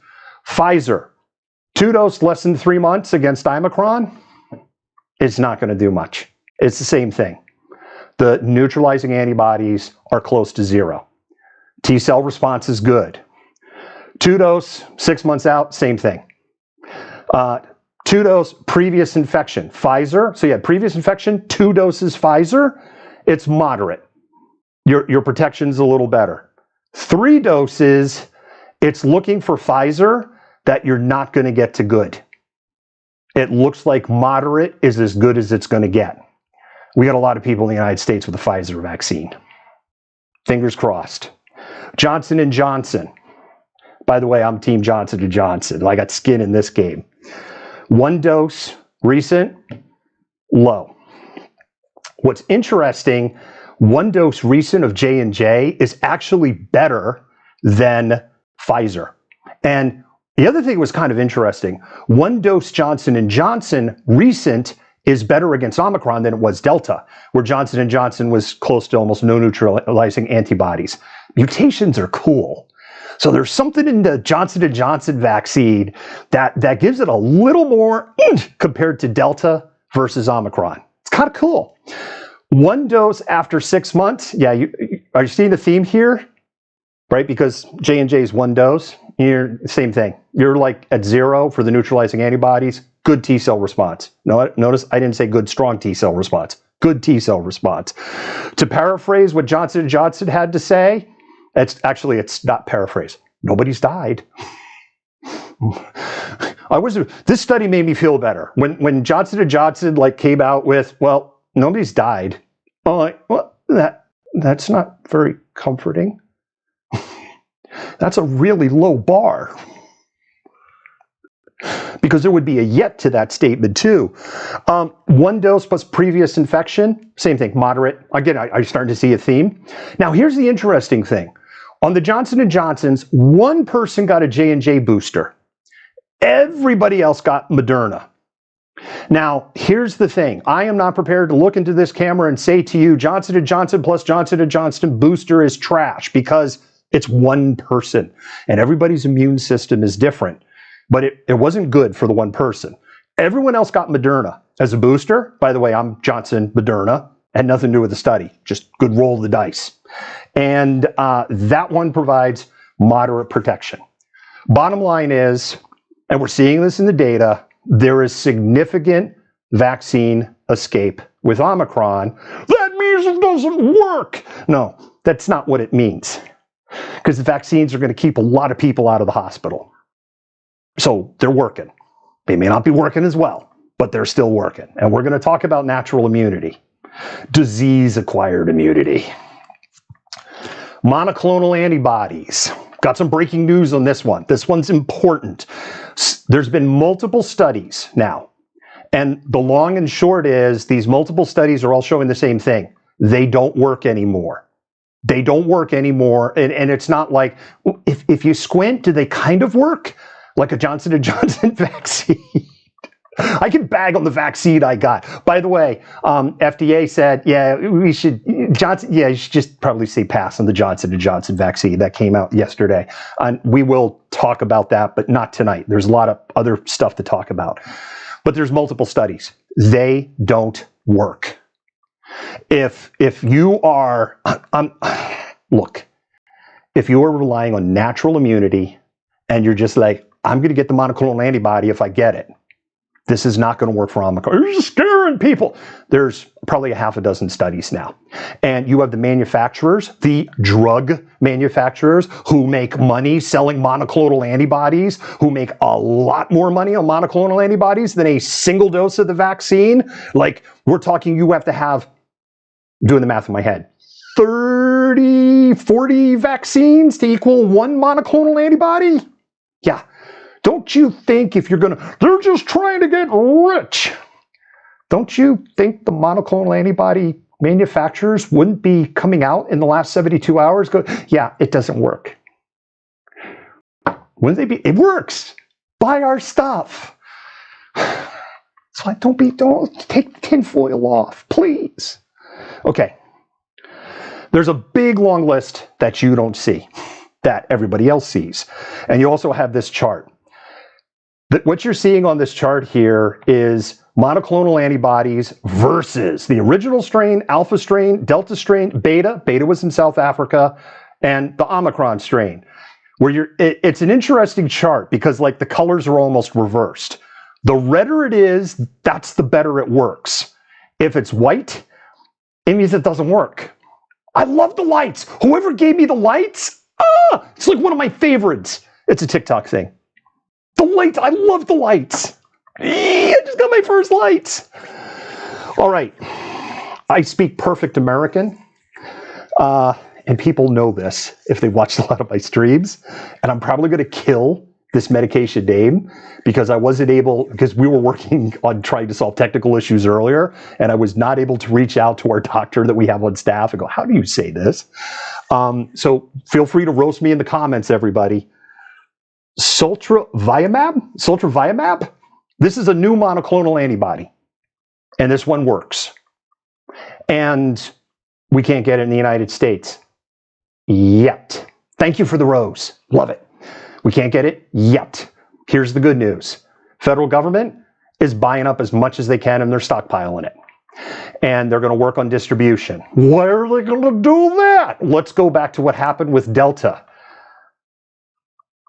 Pfizer, 2 dose less than 3 months against Omicron, it's not going to do much. It's the same thing. The neutralizing antibodies are close to 0. T cell response is good. 2 dose, 6 months out, same thing. 2 dose previous infection. Pfizer, so you had previous infection, 2 doses Pfizer, it's moderate. Your protection's a little better. 3 doses, it's looking for Pfizer that you're not going to get to good. It looks like moderate is as good as it's going to get. We got a lot of people in the United States with the Pfizer vaccine. Fingers crossed. Johnson & Johnson. By the way, I'm Team Johnson & Johnson. I got skin in this game. 1 dose, recent, low. What's interesting, 1 dose recent of J&J is actually better than Pfizer. And the other thing was kind of interesting. 1 dose Johnson & Johnson recent is better against Omicron than it was Delta, where Johnson & Johnson was close to almost no neutralizing antibodies. Mutations are cool. So there's something in the Johnson & Johnson vaccine that gives it a little more compared to Delta versus Omicron. It's kind of cool. 1 dose after 6 months. Yeah, are you seeing the theme here? Right, because J&J is 1 dose. Same thing. You're like at 0 for the neutralizing antibodies. Good T cell response. Notice I didn't say good strong T cell response. Good T cell response. To paraphrase what Johnson & Johnson had to say, it's not paraphrase. Nobody's died. This study made me feel better. When Johnson & Johnson came out with, well, nobody's died. Oh, well, that's not very comforting. That's a really low bar. Because there would be a yet to that statement too. 1 dose plus previous infection, same thing, moderate. Again, I'm starting to see a theme. Now, here's the interesting thing. On the Johnson & Johnson's, 1 person got a J&J booster. Everybody else got Moderna. Now, here's the thing. I am not prepared to look into this camera and say to you, Johnson & Johnson plus Johnson & Johnson booster is trash, because it's 1 person and everybody's immune system is different. But it wasn't good for the 1 person. Everyone else got Moderna as a booster. By the way, I'm Johnson Moderna. Had nothing to do with the study. Just good roll of the dice. And that one provides moderate protection. Bottom line is, and we're seeing this in the data, there is significant vaccine escape with Omicron. That means it doesn't work. No, that's not what it means. Because the vaccines are going to keep a lot of people out of the hospital. So they're working. They may not be working as well, but they're still working. And we're going to talk about natural immunity, disease-acquired immunity, monoclonal antibodies. Got some breaking news on this one. This one's important. There's been multiple studies now. And the long and short is these multiple studies are all showing the same thing. They don't work anymore. They don't work anymore. And it's not like, if you squint, do they kind of work? Like a Johnson & Johnson vaccine. I can bag on the vaccine I got. By the way, FDA said, yeah, you should just probably say pass on the Johnson & Johnson vaccine. That came out yesterday. And we will talk about that, but not tonight. There's a lot of other stuff to talk about. But there's multiple studies. They don't work. If you are, look, if you are relying on natural immunity and you're just like, I'm going to get the monoclonal antibody if I get it, this is not going to work for Omicron. You're just scaring people. There's probably a half a dozen studies now. And you have the manufacturers, the drug manufacturers who make money selling monoclonal antibodies, who make a lot more money on monoclonal antibodies than a single dose of the vaccine. Like, we're talking, you have to have, doing the math in my head, 30, 40 vaccines to equal one monoclonal antibody? Yeah. Don't you think if you're they're just trying to get rich. Don't you think the monoclonal antibody manufacturers wouldn't be coming out in the last 72 hours? Yeah, it doesn't work. Wouldn't they be? It works. Buy our stuff. So don't take the tinfoil off, please. Okay. There's a big long list that you don't see, that everybody else sees. And you also have this chart. What you're seeing on this chart here is monoclonal antibodies versus the original strain, alpha strain, delta strain, beta. Beta was in South Africa, and the Omicron strain. It's an interesting chart because like the colors are almost reversed. The redder it is, that's the better it works. If it's white, it means it doesn't work. I love the lights. Whoever gave me the lights, it's like one of my favorites. It's a TikTok thing. The lights, I love the lights. I just got my first lights. All right. I speak perfect American. And people know this if they watched a lot of my streams. And I'm probably going to kill this medication name because because we were working on trying to solve technical issues earlier. And I was not able to reach out to our doctor that we have on staff and go, how do you say this? So feel free to roast me in the comments, everybody. Sultroviamab. This is a new monoclonal antibody, and this one works. And we can't get it in the United States yet. Thank you for the rose. Love it. We can't get it yet. Here's the good news. Federal government is buying up as much as they can, and they're stockpiling it. And they're going to work on distribution. Why are they going to do that? Let's go back to what happened with Delta.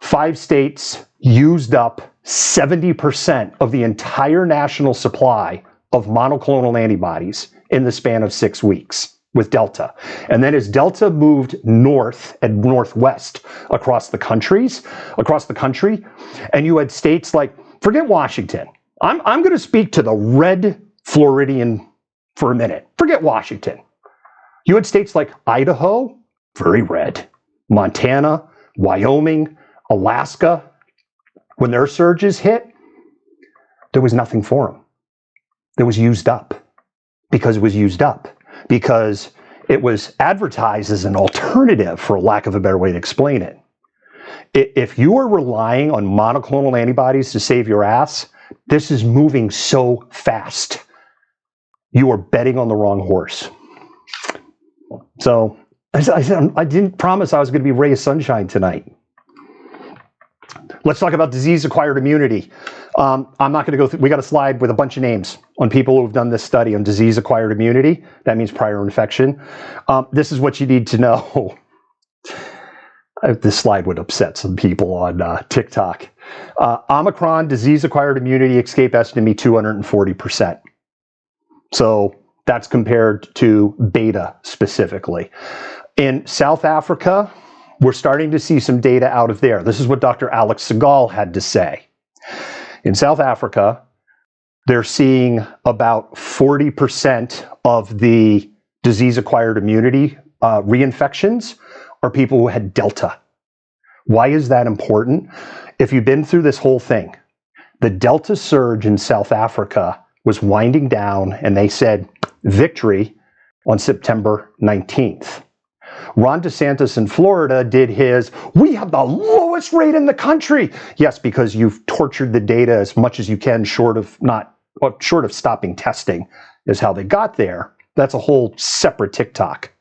5 states used up 70% of the entire national supply of monoclonal antibodies in the span of 6 weeks with Delta. And then as Delta moved north and northwest across the country, and you had states like, forget Washington. I'm going to speak to the red Floridian for a minute. Forget Washington. You had states like Idaho, very red, Montana, Wyoming, Alaska, when their surges hit, there was nothing for them. It was used up because it was used up because it was advertised as an alternative, for lack of a better way to explain it. If you are relying on monoclonal antibodies to save your ass, this is moving so fast. You are betting on the wrong horse. So I didn't promise I was going to be a ray of sunshine tonight. Let's talk about disease-acquired immunity. I'm not going to go through, we got a slide with a bunch of names on people who have done this study on disease-acquired immunity. That means prior infection. This is what you need to know. This slide would upset some people on TikTok. Omicron disease-acquired immunity escape estimate 240%. So That's compared to beta specifically. In South Africa, we're starting to see some data out of there. This is what Dr. Alex Segal had to say. In South Africa, they're seeing about 40% of the disease-acquired immunity reinfections are people who had Delta. Why is that important? If you've been through this whole thing, the Delta surge in South Africa was winding down, and they said victory on September 19th. Ron DeSantis in Florida did his, we have the lowest rate in the country. Yes, because you've tortured the data as much as you can, short of stopping testing, is how they got there. That's a whole separate TikTok.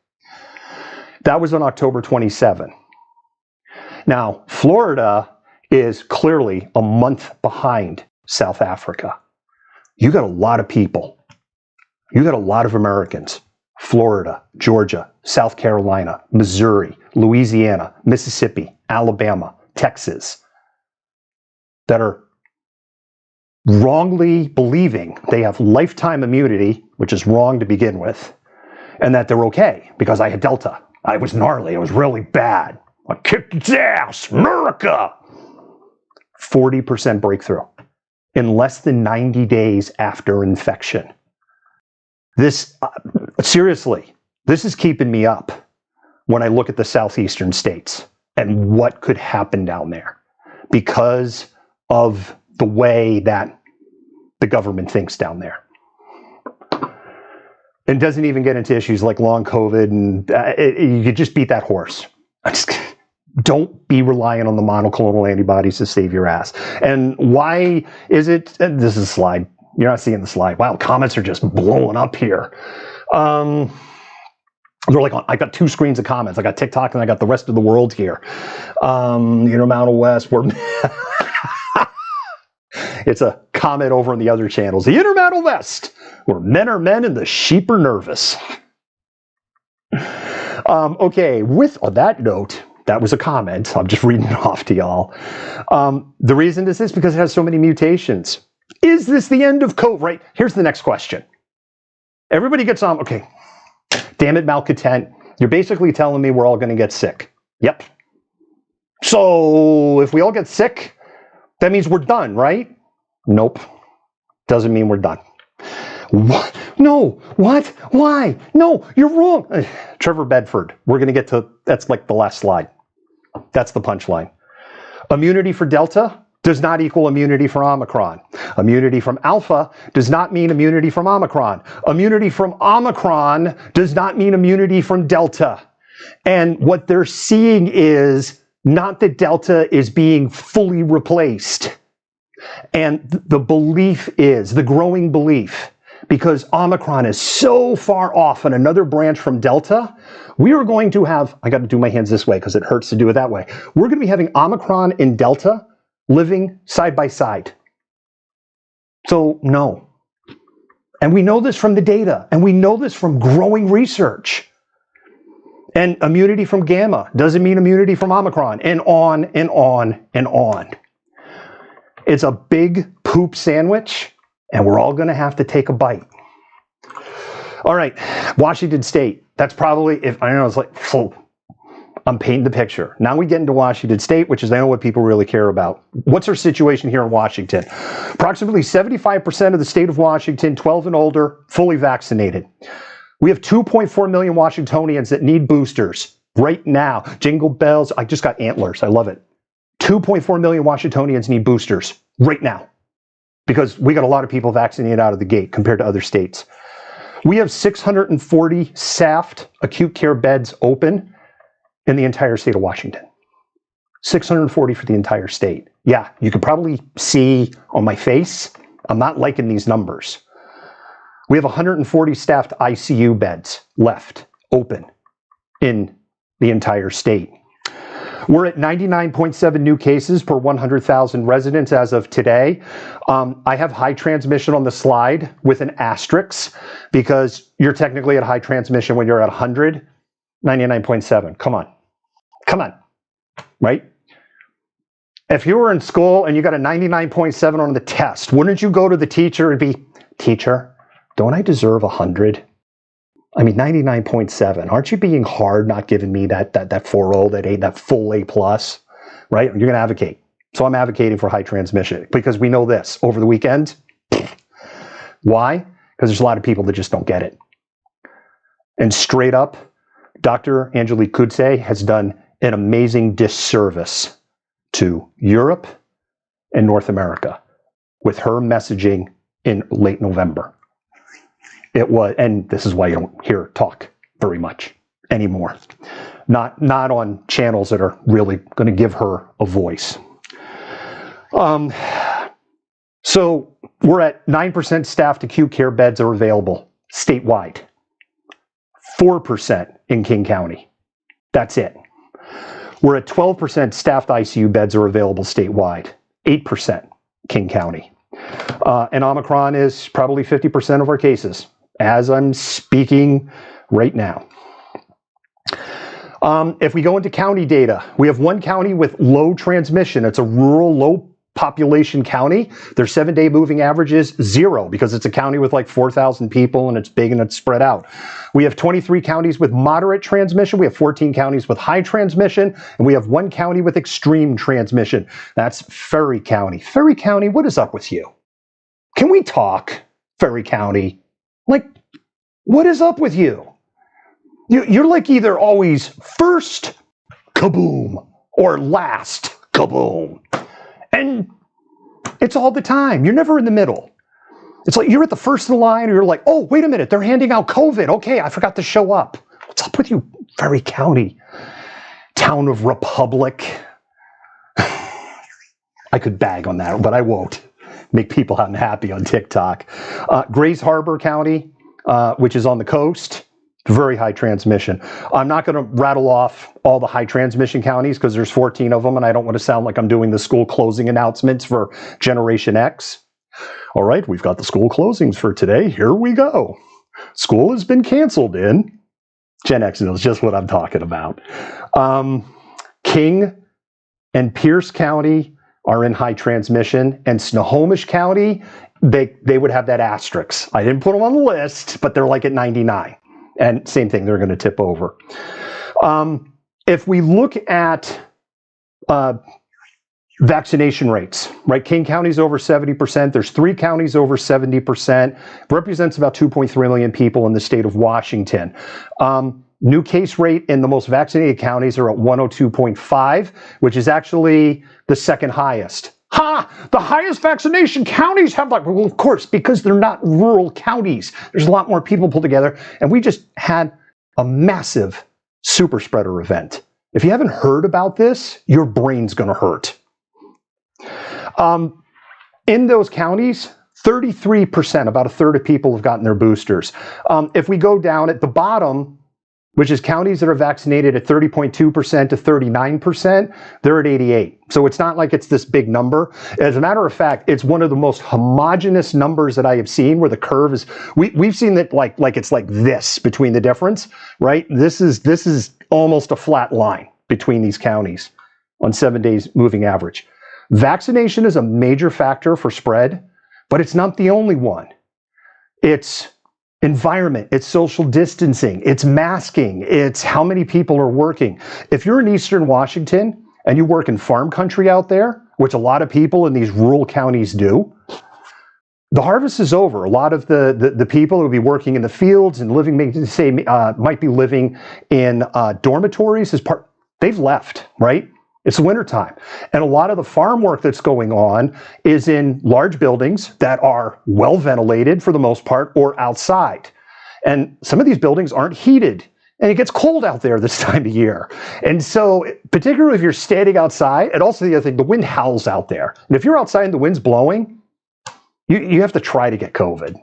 That was on October 27. Now, Florida is clearly a month behind South Africa. You got a lot of people. You got a lot of Americans. Florida, Georgia, South Carolina, Missouri, Louisiana, Mississippi, Alabama, Texas, that are wrongly believing they have lifetime immunity, which is wrong to begin with, and that they're okay because I had Delta. I was gnarly. It was really bad. I kicked its ass. America! 40% breakthrough in less than 90 days after infection. This, seriously, this is keeping me up when I look at the southeastern states and what could happen down there because of the way that the government thinks down there. And doesn't even get into issues like long COVID, and you could just beat that horse. Don't be relying on the monoclonal antibodies to save your ass. And why is it? This is a slide. You're not seeing the slide. Wow, comments are just blowing up here. They're like, I got two screens of comments. I got TikTok and I got the rest of the world here. Intermountain West, where it's a comment over on the other channels. The Intermountain West, where men are men and the sheep are nervous. Okay, on that note, that was a comment. I'm just reading it off to y'all. The reason is this because it has so many mutations. Is this the end of COVID? Right, here's the next question. Everybody gets on, okay, damn it, malcontent. You're basically telling me we're all going to get sick. Yep. So if we all get sick, that means we're done, right? Nope. Doesn't mean we're done. What? No. What? Why? No, you're wrong. Trevor Bedford. We're going to get to, that's like the last slide. That's the punchline. Immunity for Delta does not equal immunity for Omicron. Immunity from Alpha does not mean immunity from Omicron. Immunity from Omicron does not mean immunity from Delta. And what they're seeing is not that Delta is being fully replaced. And the belief is, the growing belief, because Omicron is so far off on another branch from Delta, we are going to have, I got to do my hands this way because it hurts to do it that way. We're going to be having Omicron and Delta living side by side. So no. And we know this from the data, and we know this from growing research. And immunity from Gamma doesn't mean immunity from Omicron, and on and on and on. It's a big poop sandwich, and we're all going to have to take a bite. All right, Washington State. That's probably, if I know, it's like, so I'm painting the picture. Now we get into Washington State, which is, I know what people really care about. What's our situation here in Washington? Approximately 75% of the state of Washington, 12 and older, fully vaccinated. We have 2.4 million Washingtonians that need boosters right now. Jingle bells. I just got antlers. I love it. 2.4 million Washingtonians need boosters right now because we got a lot of people vaccinated out of the gate compared to other states. We have 640 staffed acute care beds open in the entire state of Washington. 640 for the entire state. Yeah, you could probably see on my face, I'm not liking these numbers. We have 140 staffed ICU beds left open in the entire state. We're at 99.7 new cases per 100,000 residents as of today. I have high transmission on the slide with an asterisk because you're technically at high transmission when you're at 100. 99.7. Come on. Come on. Right? If you were in school and you got a 99.7 on the test, wouldn't you go to the teacher and be, teacher, don't I deserve 100? I mean, 99.7. Aren't you being hard not giving me that 4.0, that A, that full A+, right? You're going to advocate. So I'm advocating for high transmission because we know this over the weekend. Why? Because there's a lot of people that just don't get it. And straight up, Dr. Angelique Kudse has done an amazing disservice to Europe and North America with her messaging in late November. It was, and this is why you don't hear her talk very much anymore. Not on channels that are really going to give her a voice. So we're at 9% staffed acute care beds are available statewide. 4% in King County. That's it. We're at 12% staffed ICU beds are available statewide. 8% King County. And Omicron is probably 50% of our cases as I'm speaking right now. If we go into county data, we have one county with low transmission. It's a rural, low population county. Their 7-day moving average is 0 because it's a county with like 4,000 people and it's big and it's spread out. We have 23 counties with moderate transmission. We have 14 counties with high transmission, and we have one county with extreme transmission. That's Ferry County. Ferry County, what is up with you? Can we talk, Ferry County? Like, what is up with you? You're like either always first, kaboom, or last, kaboom. And it's all the time. You're never in the middle. It's like you're at the first of the line, or you're like, oh, wait a minute, they're handing out COVID. Okay, I forgot to show up. What's up with you, Ferry County? Town of Republic. I could bag on that, but I won't. Make people unhappy on TikTok. Grays Harbor County, which is on the coast, very high transmission. I'm not going to rattle off all the high transmission counties because there's 14 of them, and I don't want to sound like I'm doing the school closing announcements for Generation X. All right, we've got the school closings for today. Here we go. School has been canceled in. Gen X knows just what I'm talking about. King and Pierce County are in high transmission, and Snohomish County, they would have that asterisk. I didn't put them on the list, but they're like at 99. And same thing, they're going to tip over. If we look at vaccination rates, right? King County's over 70%. There's 3 counties over 70%. Represents about 2.3 million people in the state of Washington. New case rate in the most vaccinated counties are at 102.5, which is actually the second highest. The highest vaccination counties have like, well, of course, because they're not rural counties. There's a lot more people pulled together. And we just had a massive super spreader event. If you haven't heard about this, your brain's going to hurt. In those counties, 33%, about a third of people have gotten their boosters. If we go down at the bottom, which is counties that are vaccinated at 30.2% to 39%, they're at 88. So it's not like it's this big number. As a matter of fact, it's one of the most homogenous numbers that I have seen where the curve is, we've seen that like it's like this between the difference, right? This is almost a flat line between these counties on 7 days moving average. Vaccination is a major factor for spread, but it's not the only one. It's environment, it's social distancing, it's masking, it's how many people are working. If you're in Eastern Washington and you work in farm country out there, which a lot of people in these rural counties do, the harvest is over. A lot of the people who will be working in the fields and living, might be living in dormitories they've left, right? It's wintertime. And a lot of the farm work that's going on is in large buildings that are well ventilated for the most part or outside. And some of these buildings aren't heated. And it gets cold out there this time of year. And so, particularly if you're standing outside, and also the other thing, the wind howls out there. And if you're outside and the wind's blowing, you have to try to get COVID.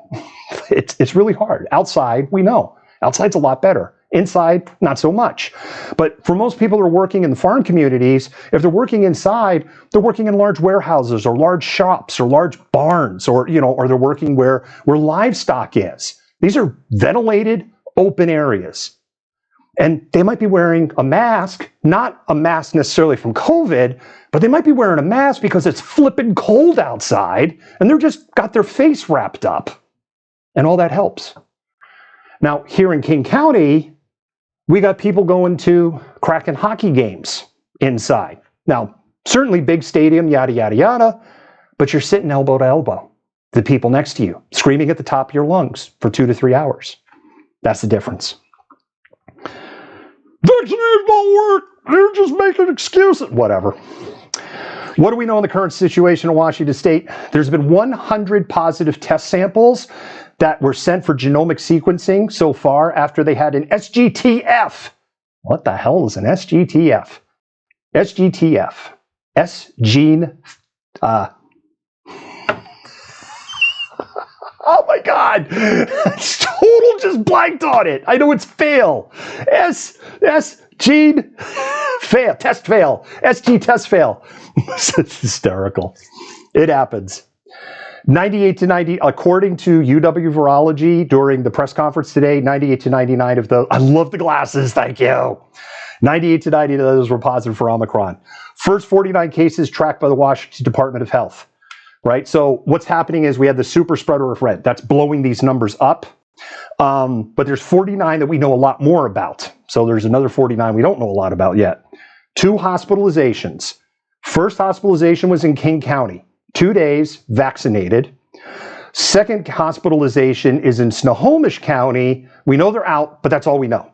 It's really hard. Outside, we know. Outside's a lot better. Inside, not so much. But for most people who are working in the farm communities, if they're working inside, they're working in large warehouses or large shops or large barns, or they're working where livestock is. These are ventilated, open areas. And they might be wearing a mask, not a mask necessarily from COVID, but they might be wearing a mask because it's flipping cold outside and they're just got their face wrapped up. And all that helps. Now, here in King County, we got people going to Kraken hockey games inside. Now, certainly big stadium, yada, yada, yada, but you're sitting elbow to elbow. The people next to you, screaming at the top of your lungs for 2 to 3 hours. That's the difference. Vaccinations don't work. They're just making excuses. Whatever. What do we know in the current situation in Washington State? There's been 100 positive test samples that were sent for genomic sequencing so far after they had an SGTF. What the hell is an SGTF? SGTF. S-gene. Oh my God. Total just blanked on it. I know it's fail. Gene fail. Test fail. SG test fail. It's hysterical. It happens. 98 to 90, according to UW Virology during the press conference today, 98 to 99 of those. I love the glasses. Thank you. 98 to 90 of those were positive for Omicron. First 49 cases tracked by the Washington Department of Health. Right? So what's happening is we have the super spreader of red. That's blowing these numbers up. But there's 49 that we know a lot more about. So there's another 49 we don't know a lot about yet. 2 hospitalizations. First hospitalization was in King County. 2 days, vaccinated. Second hospitalization is in Snohomish County. We know they're out, but that's all we know.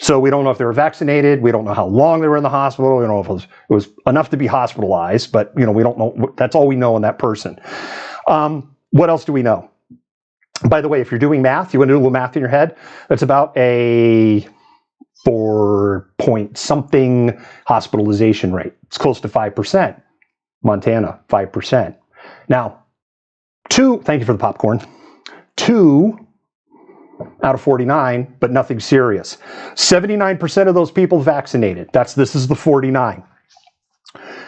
So we don't know if they were vaccinated. We don't know how long they were in the hospital. We don't know if it was enough to be hospitalized, but we don't know. That's all we know on that person. What else do we know? By the way, if you're doing math, you want to do a little math in your head, that's about a 4 point something hospitalization rate. It's close to 5%. Montana, 5%. Now, thank you for the popcorn. 2 out of 49, but nothing serious. 79% of those people vaccinated. This is the 49.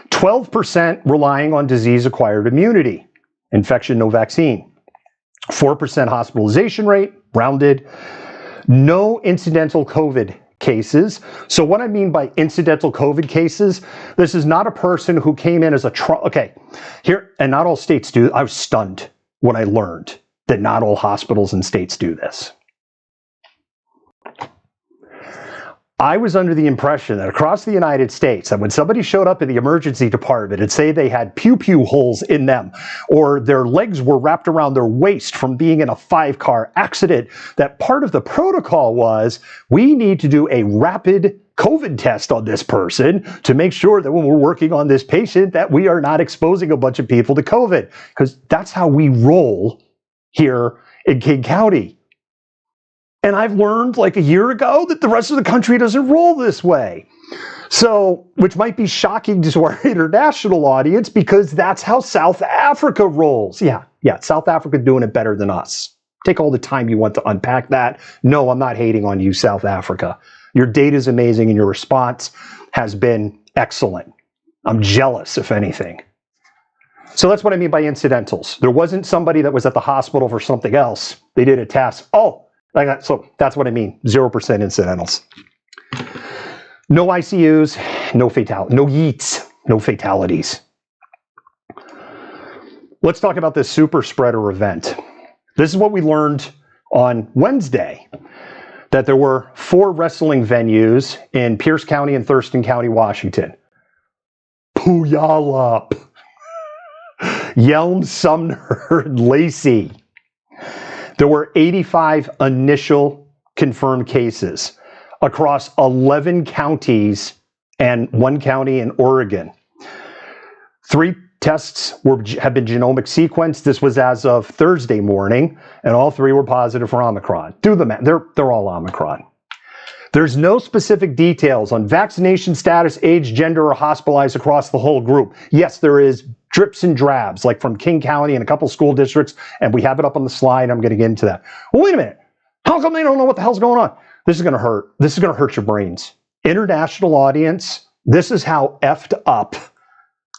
12% relying on disease-acquired immunity. Infection, no vaccine. 4% hospitalization rate, rounded. No incidental COVID cases. So what I mean by incidental COVID cases, this is not a person who came in as okay, here, and not all states do. I was stunned when I learned that not all hospitals and states do this. I was under the impression that across the United States, that when somebody showed up in the emergency department and say they had pew-pew holes in them, or their legs were wrapped around their waist from being in a 5-car accident, that part of the protocol was, we need to do a rapid COVID test on this person to make sure that when we're working on this patient, that we are not exposing a bunch of people to COVID. Because that's how we roll here in King County. And I've learned like a year ago that the rest of the country doesn't roll this way. So, which might be shocking to our international audience because that's how South Africa rolls. Yeah, South Africa doing it better than us. Take all the time you want to unpack that. No, I'm not hating on you, South Africa. Your data is amazing and your response has been excellent. I'm jealous, if anything. So that's what I mean by incidentals. There wasn't somebody that was at the hospital for something else. They did a test. So that's what I mean. 0% incidentals. No ICUs, no yeets, no fatalities. Let's talk about this super spreader event. This is what we learned on Wednesday, that there were 4 wrestling venues in Pierce County and Thurston County, Washington. Puyallup, Yelm, Sumner, and Lacey. There were 85 initial confirmed cases across 11 counties and 1 county in Oregon. 3 tests have been genomic sequenced. This was as of Thursday morning, and all 3 were positive for Omicron. Do the math. They're all Omicron. There's no specific details on vaccination status, age, gender, or hospitalized across the whole group. Yes, there is drips and drabs, like from King County and a couple school districts, and we have it up on the slide. I'm going to get into that. Well, wait a minute. How come they don't know what the hell's going on? This is going to hurt. This is going to hurt your brains. International audience, this is how effed up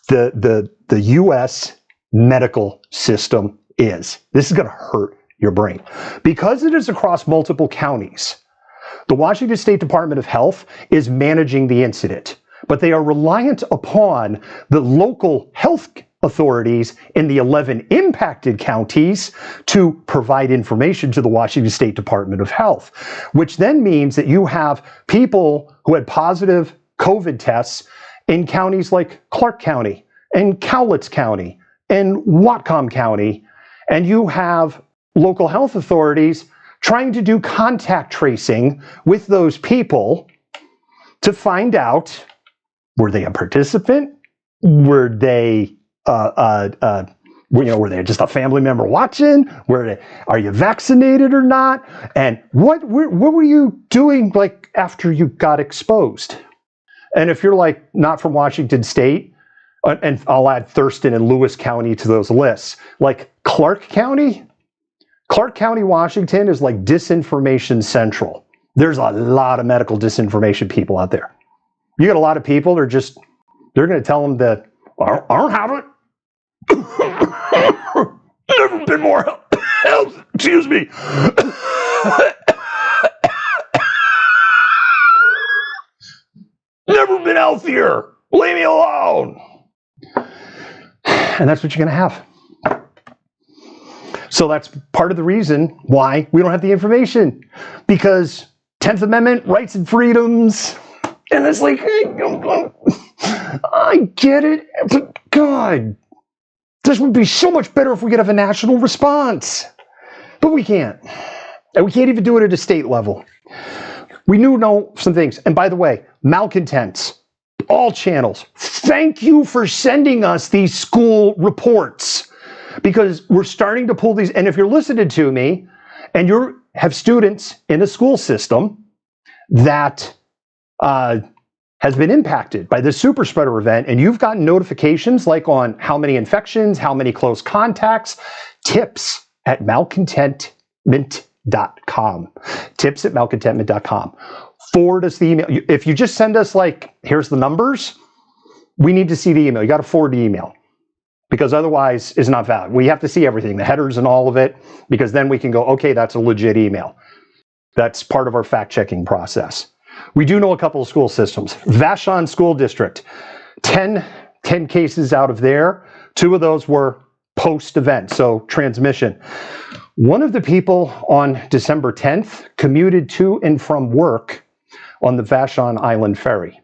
the U.S. medical system is. This is going to hurt your brain. Because it is across multiple counties, the Washington State Department of Health is managing the incident, but they are reliant upon the local health authorities in the 11 impacted counties to provide information to the Washington State Department of Health, which then means that you have people who had positive COVID tests in counties like Clark County and Cowlitz County and Whatcom County, and you have local health authorities trying to do contact tracing with those people to find out, were they a participant? Were they were they just a family member watching? Are you vaccinated or not? And what were you doing like after you got exposed? And if you're like not from Washington State, and I'll add Thurston and Lewis County to those lists, like Clark County, Washington is like disinformation central. There's a lot of medical disinformation people out there. You got a lot of people that are they're going to tell them that I don't have it. Never been more health. Excuse me. Never been healthier. Leave me alone. And that's what you're going to have. So that's part of the reason why we don't have the information, because 10th Amendment rights and freedoms. And it's like, I get it, but God, this would be so much better if we could have a national response. But we can't. And we can't even do it at a state level. We know some things. And by the way, malcontents, all channels, thank you for sending us these school reports, because we're starting to pull these. And if you're listening to me and you have students in a school system that has been impacted by this super spreader event, and you've gotten notifications like on how many infections, how many close contacts, tips at malcontentment.com. Tips at malcontentment.com. Forward us the email. If you just send us like, here's the numbers, we need to see the email. You got to forward the email, because otherwise it's not valid. We have to see everything, the headers and all of it, because then we can go, okay, that's a legit email. That's part of our fact-checking process. We do know a couple of school systems. Vashon School District, 10 cases out of there. 2 of those were post-event, so transmission. One of the people on December 10th commuted to and from work on the Vashon Island Ferry.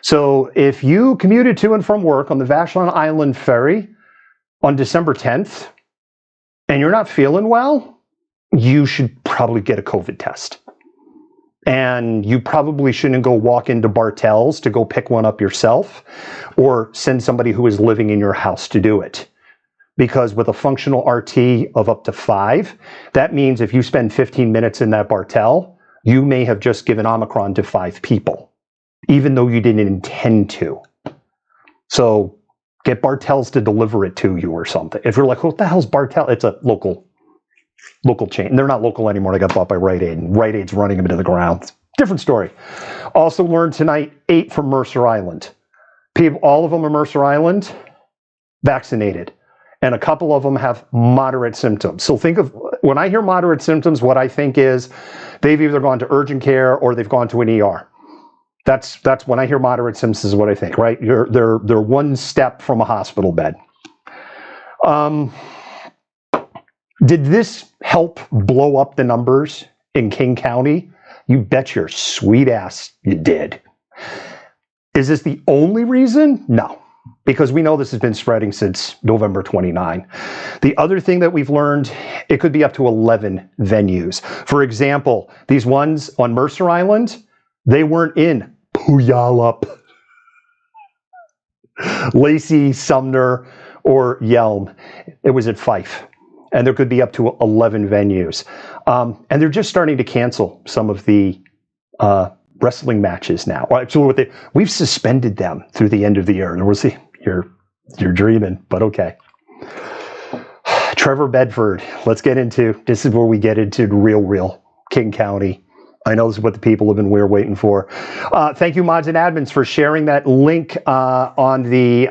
So if you commuted to and from work on the Vashon Island Ferry on December 10th and you're not feeling well, you should probably get a COVID test. And you probably shouldn't go walk into Bartell's to go pick one up yourself, or send somebody who is living in your house to do it. Because with a functional RT of up to 5, that means if you spend 15 minutes in that Bartell, you may have just given Omicron to 5 people, even though you didn't intend to. So get Bartell's to deliver it to you or something. If you're like, what the hell's Bartell? It's a local chain. They're not local anymore. They got bought by Rite Aid, and Rite Aid's running them into the ground. Different story. Also learned tonight, 8 from Mercer Island. People, all of them are Mercer Island, vaccinated. And a couple of them have moderate symptoms. So think of, when I hear moderate symptoms, what I think is they've either gone to urgent care or they've gone to an ER. That's when I hear moderate symptoms is what I think, right? They're one step from a hospital bed. Did this help blow up the numbers in King County? You bet your sweet ass you did. Is this the only reason? No, because we know this has been spreading since November 29. The other thing that we've learned, it could be up to 11 venues. For example, these ones on Mercer Island, they weren't in Puyallup, Lacey, Sumner, or Yelm. It was at Fife. And there could be up to 11 venues. And they're just starting to cancel some of the wrestling matches now. Actually, we've suspended them through the end of the year. We'll see. You're dreaming, but okay. Trevor Bedford. Let's get into, this is where we get into real King County. I know this is what the people have been waiting for. Thank you, mods and admins, for sharing that link on the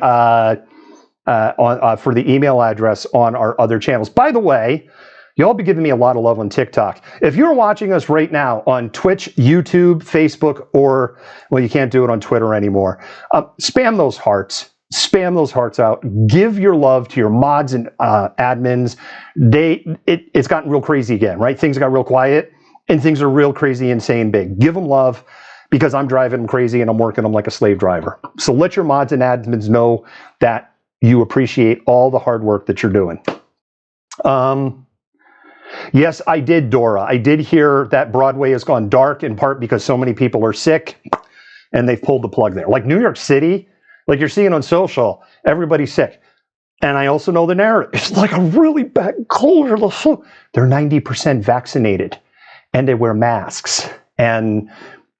for the email address on our other channels. By the way, y'all be giving me a lot of love on TikTok. If you're watching us right now on Twitch, YouTube, Facebook, or, well, you can't do it on Twitter anymore, spam those hearts. spam those hearts out. Give your love to your mods and admins. It's gotten real crazy again, right? Things got real quiet, and things are real crazy, insane, big. Give them love, because I'm driving them crazy and I'm working them like a slave driver. So let your mods and admins know that you appreciate all the hard work that you're doing. Yes, I did, Dora. I did hear that Broadway has gone dark, in part because so many people are sick and they've pulled the plug there. Like New York City, like you're seeing on social, everybody's sick. And I also know the narrative. It's like a really bad cold or the flu. They're 90% vaccinated and they wear masks. And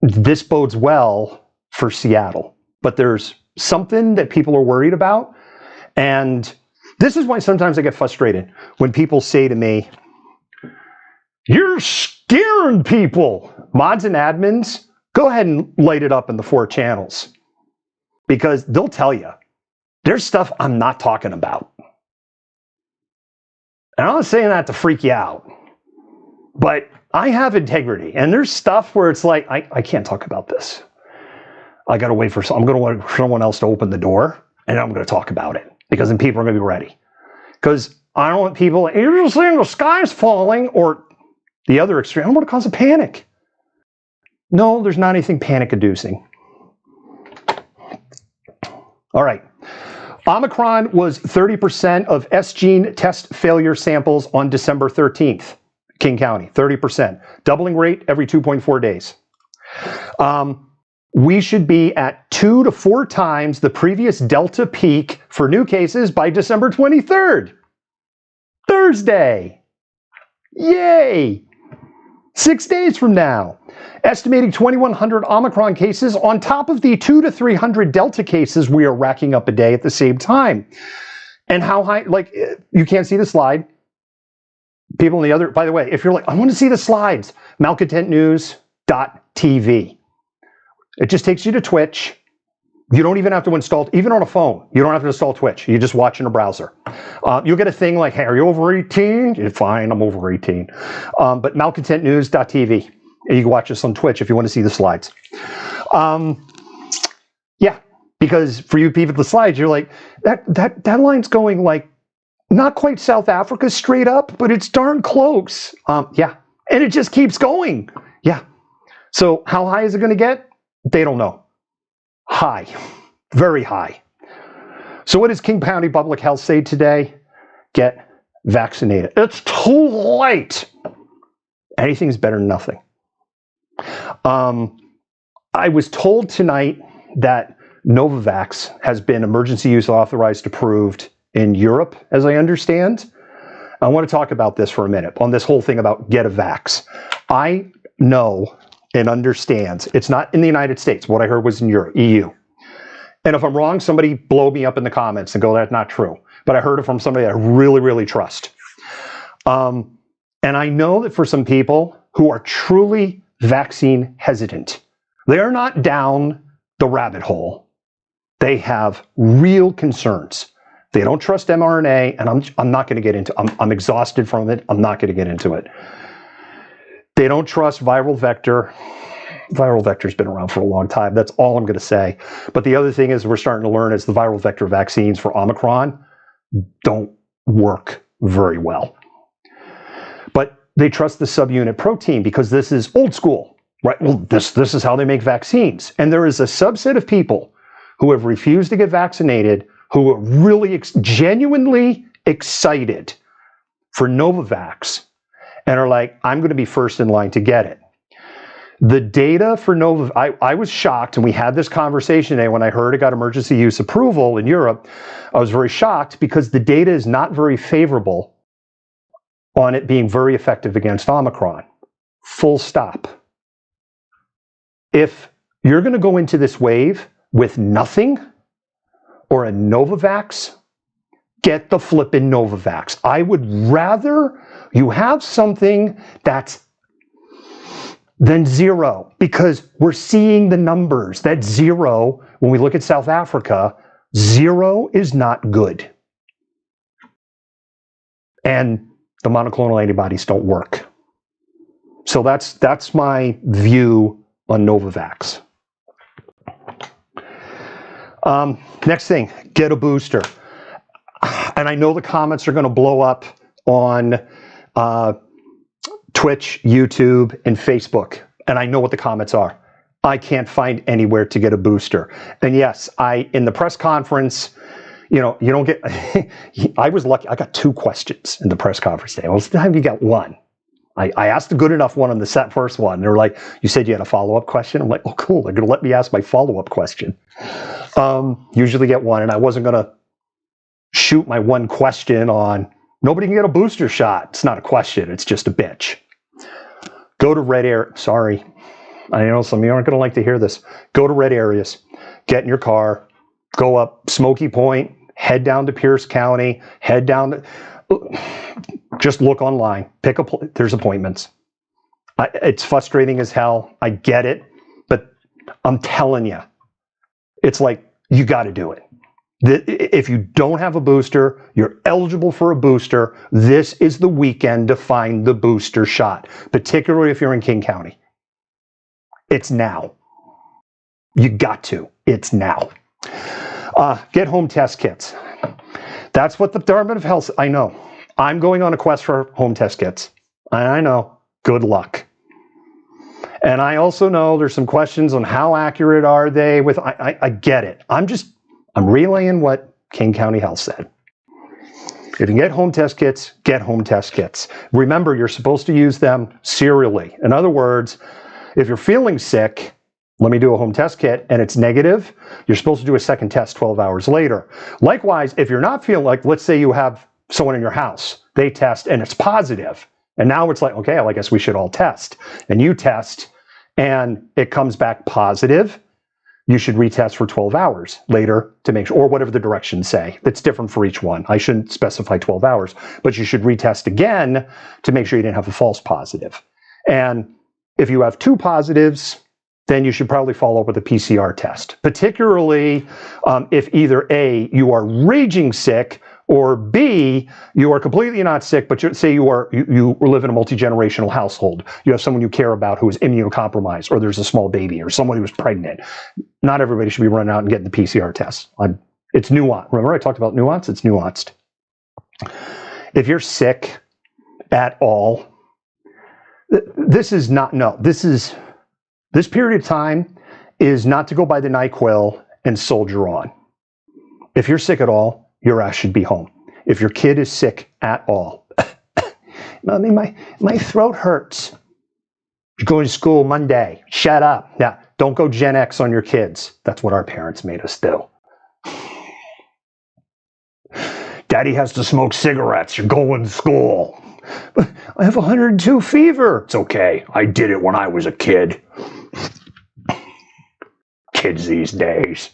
this bodes well for Seattle. But there's something that people are worried about. And this is why sometimes I get frustrated when people say to me, "You're scaring people." Mods and admins, go ahead and light it up in the 4 channels, because they'll tell you there's stuff I'm not talking about. And I'm not saying that to freak you out, but I have integrity, and there's stuff where it's like, I can't talk about this. I got to wait for I'm going to want someone else to open the door, and I'm going to talk about it, because then people are going to be ready. Because I don't want people, you're just saying the sky's falling, or the other extreme, I don't want to cause a panic. No, there's not anything panic-inducing. All right. Omicron was 30% of S gene test failure samples on December 13th, King County, 30%. Doubling rate every 2.4 days. We should be at 2 to 4 times the previous Delta peak for new cases by December 23rd. Thursday. Yay! 6 days from now. Estimating 2,100 Omicron cases on top of the 200 to 300 Delta cases we are racking up a day at the same time. And how high, like, you can't see the slide. People in the other, by the way, if you're like, I want to see the slides, malcontentnews.tv. It just takes you to Twitch. You don't even have to install, even on a phone, you don't have to install Twitch. You just watch in a browser. You'll get a thing like, hey, are you over 18? You're fine, I'm over 18. But malcontentnews.tv. You can watch us on Twitch if you want to see the slides. Yeah, because for you people, the slides, you're like, that line's going like, not quite South Africa straight up, but it's darn close. Yeah, and it just keeps going. Yeah. So how high is it going to get? They don't know. High, very high. So what does King County Public Health say today? Get vaccinated. It's too late. Anything's better than nothing. I was told tonight that Novavax has been emergency use authorized, approved in Europe, as I understand. I want to talk about this for a minute, on this whole thing about get a vax. I know and understand it's not in the United States. What I heard was in Europe, EU. And if I'm wrong, somebody blow me up in the comments and go, that's not true. But I heard it from somebody I really, really trust. And I know that for some people who are truly vaccine hesitant, they're not down the rabbit hole. They have real concerns. They don't trust mRNA, and I'm not going to get into. I'm exhausted from it. I'm not going to get into it. They don't trust viral vector. Viral vector's been around for a long time. That's all I'm going to say. But the other thing is, we're starting to learn is the viral vector vaccines for Omicron don't work very well. But they trust the subunit protein because this is old school, right? Well, this is how they make vaccines. And there is a subset of people who have refused to get vaccinated who are really genuinely excited for Novavax and are like, I'm going to be first in line to get it. The data for Novavax, I was shocked, and we had this conversation today when I heard it got emergency use approval in Europe. I was very shocked because the data is not very favorable on it being very effective against Omicron. Full stop. If you're going to go into this wave with nothing or a Novavax, get the flippin' Novavax. I would rather you have something that's than zero, because we're seeing the numbers. That zero, when we look at South Africa, zero is not good. And the monoclonal antibodies don't work. So that's my view on Novavax. Next thing, get a booster. And I know the comments are going to blow up on Twitch, YouTube, and Facebook. And I know what the comments are. I can't find anywhere to get a booster. And yes, in the press conference, you don't get, I was lucky. I got 2 questions in the press conference today. Well, this time you got 1. I asked a good enough one on the first one. They were like, you said you had a follow-up question? I'm like, oh, cool. They're going to let me ask my follow-up question. Usually get 1, and I wasn't going to shoot my 1 question on nobody can get a booster shot. It's not a question. It's just a bitch. Go to red area. Sorry. I know some of you aren't going to like to hear this. Go to red areas. Get in your car. Go up Smoky Point. Head down to Pierce County. Head down to... Just look online. There's appointments. It's frustrating as hell. I get it. But I'm telling you, it's like, you got to do it. If you don't have a booster, you're eligible for a booster. This is the weekend to find the booster shot, particularly if you're in King County. It's now. You got to. It's now. Get home test kits. That's what the Department of Health, I know. I'm going on a quest for home test kits. I know. Good luck. And I also know there's some questions on how accurate are they with, I get it. I'm relaying what King County Health said. If you can get home test kits, get home test kits. Remember, you're supposed to use them serially. In other words, if you're feeling sick, let me do a home test kit, and it's negative, you're supposed to do a second test 12 hours later. Likewise, if you're not feeling like, let's say you have someone in your house, they test and it's positive, and now it's like, okay, well, I guess we should all test. And you test, and it comes back positive, you should retest for 12 hours later to make sure, or whatever the directions say. It's different for each one. I shouldn't specify 12 hours, but you should retest again to make sure you didn't have a false positive. And if you have 2 positives, then you should probably follow up with a PCR test, particularly if either A, you are raging sick, or B, you are completely not sick, but say you live in a multi-generational household. You have someone you care about who is immunocompromised, or there's a small baby, or someone who's pregnant. Not everybody should be running out and getting the PCR test. It's nuanced. Remember I talked about nuance? It's nuanced. If you're sick at all, this period of time is not to go by the NyQuil and soldier on. If you're sick at all, your ass should be home. If your kid is sick at all, Mommy, my throat hurts. You're going to school Monday. Shut up. Now, don't go Gen X on your kids. That's what our parents made us do. Daddy has to smoke cigarettes. You're going to school. I have 102 fever. It's okay. I did it when I was a kid. Kids these days.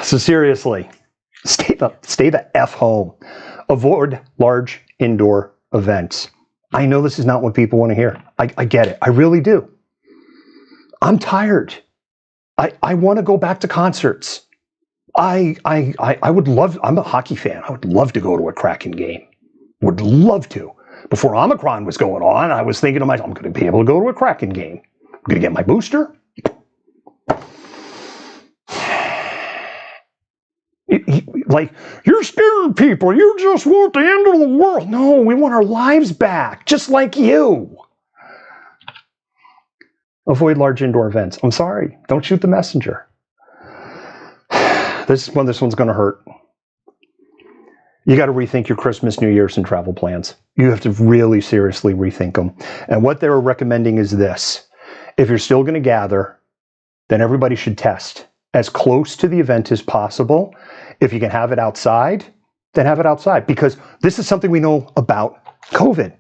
So seriously, stay the F home. Avoid large indoor events. I know this is not what people want to hear. I get it. I really do. I'm tired. I want to go back to concerts. I would love, I'm a hockey fan. I would love to go to a Kraken game. Would love to. Before Omicron was going on, I was thinking to myself, I'm going to be able to go to a Kraken game. I'm going to get my booster. Like, you're scaring people. You just want the end of the world. No, we want our lives back, just like you. Avoid large indoor events. I'm sorry. Don't shoot the messenger. This one's going to hurt. You got to rethink your Christmas, New Year's, and travel plans. You have to really seriously rethink them. And what they're recommending is this. If you're still going to gather, then everybody should test as close to the event as possible. If you can have it outside, then have it outside. Because this is something we know about COVID.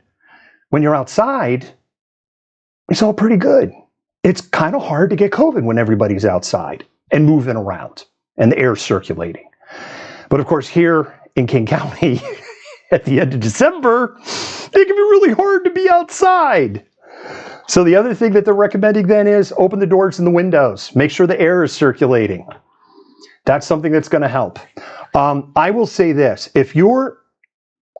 When you're outside, it's all pretty good. It's kind of hard to get COVID when everybody's outside and moving around and the air's circulating. But of course, here in King County, at the end of December, it can be really hard to be outside. So the other thing that they're recommending then is open the doors and the windows. Make sure the air is circulating. That's something that's going to help. I will say this. If your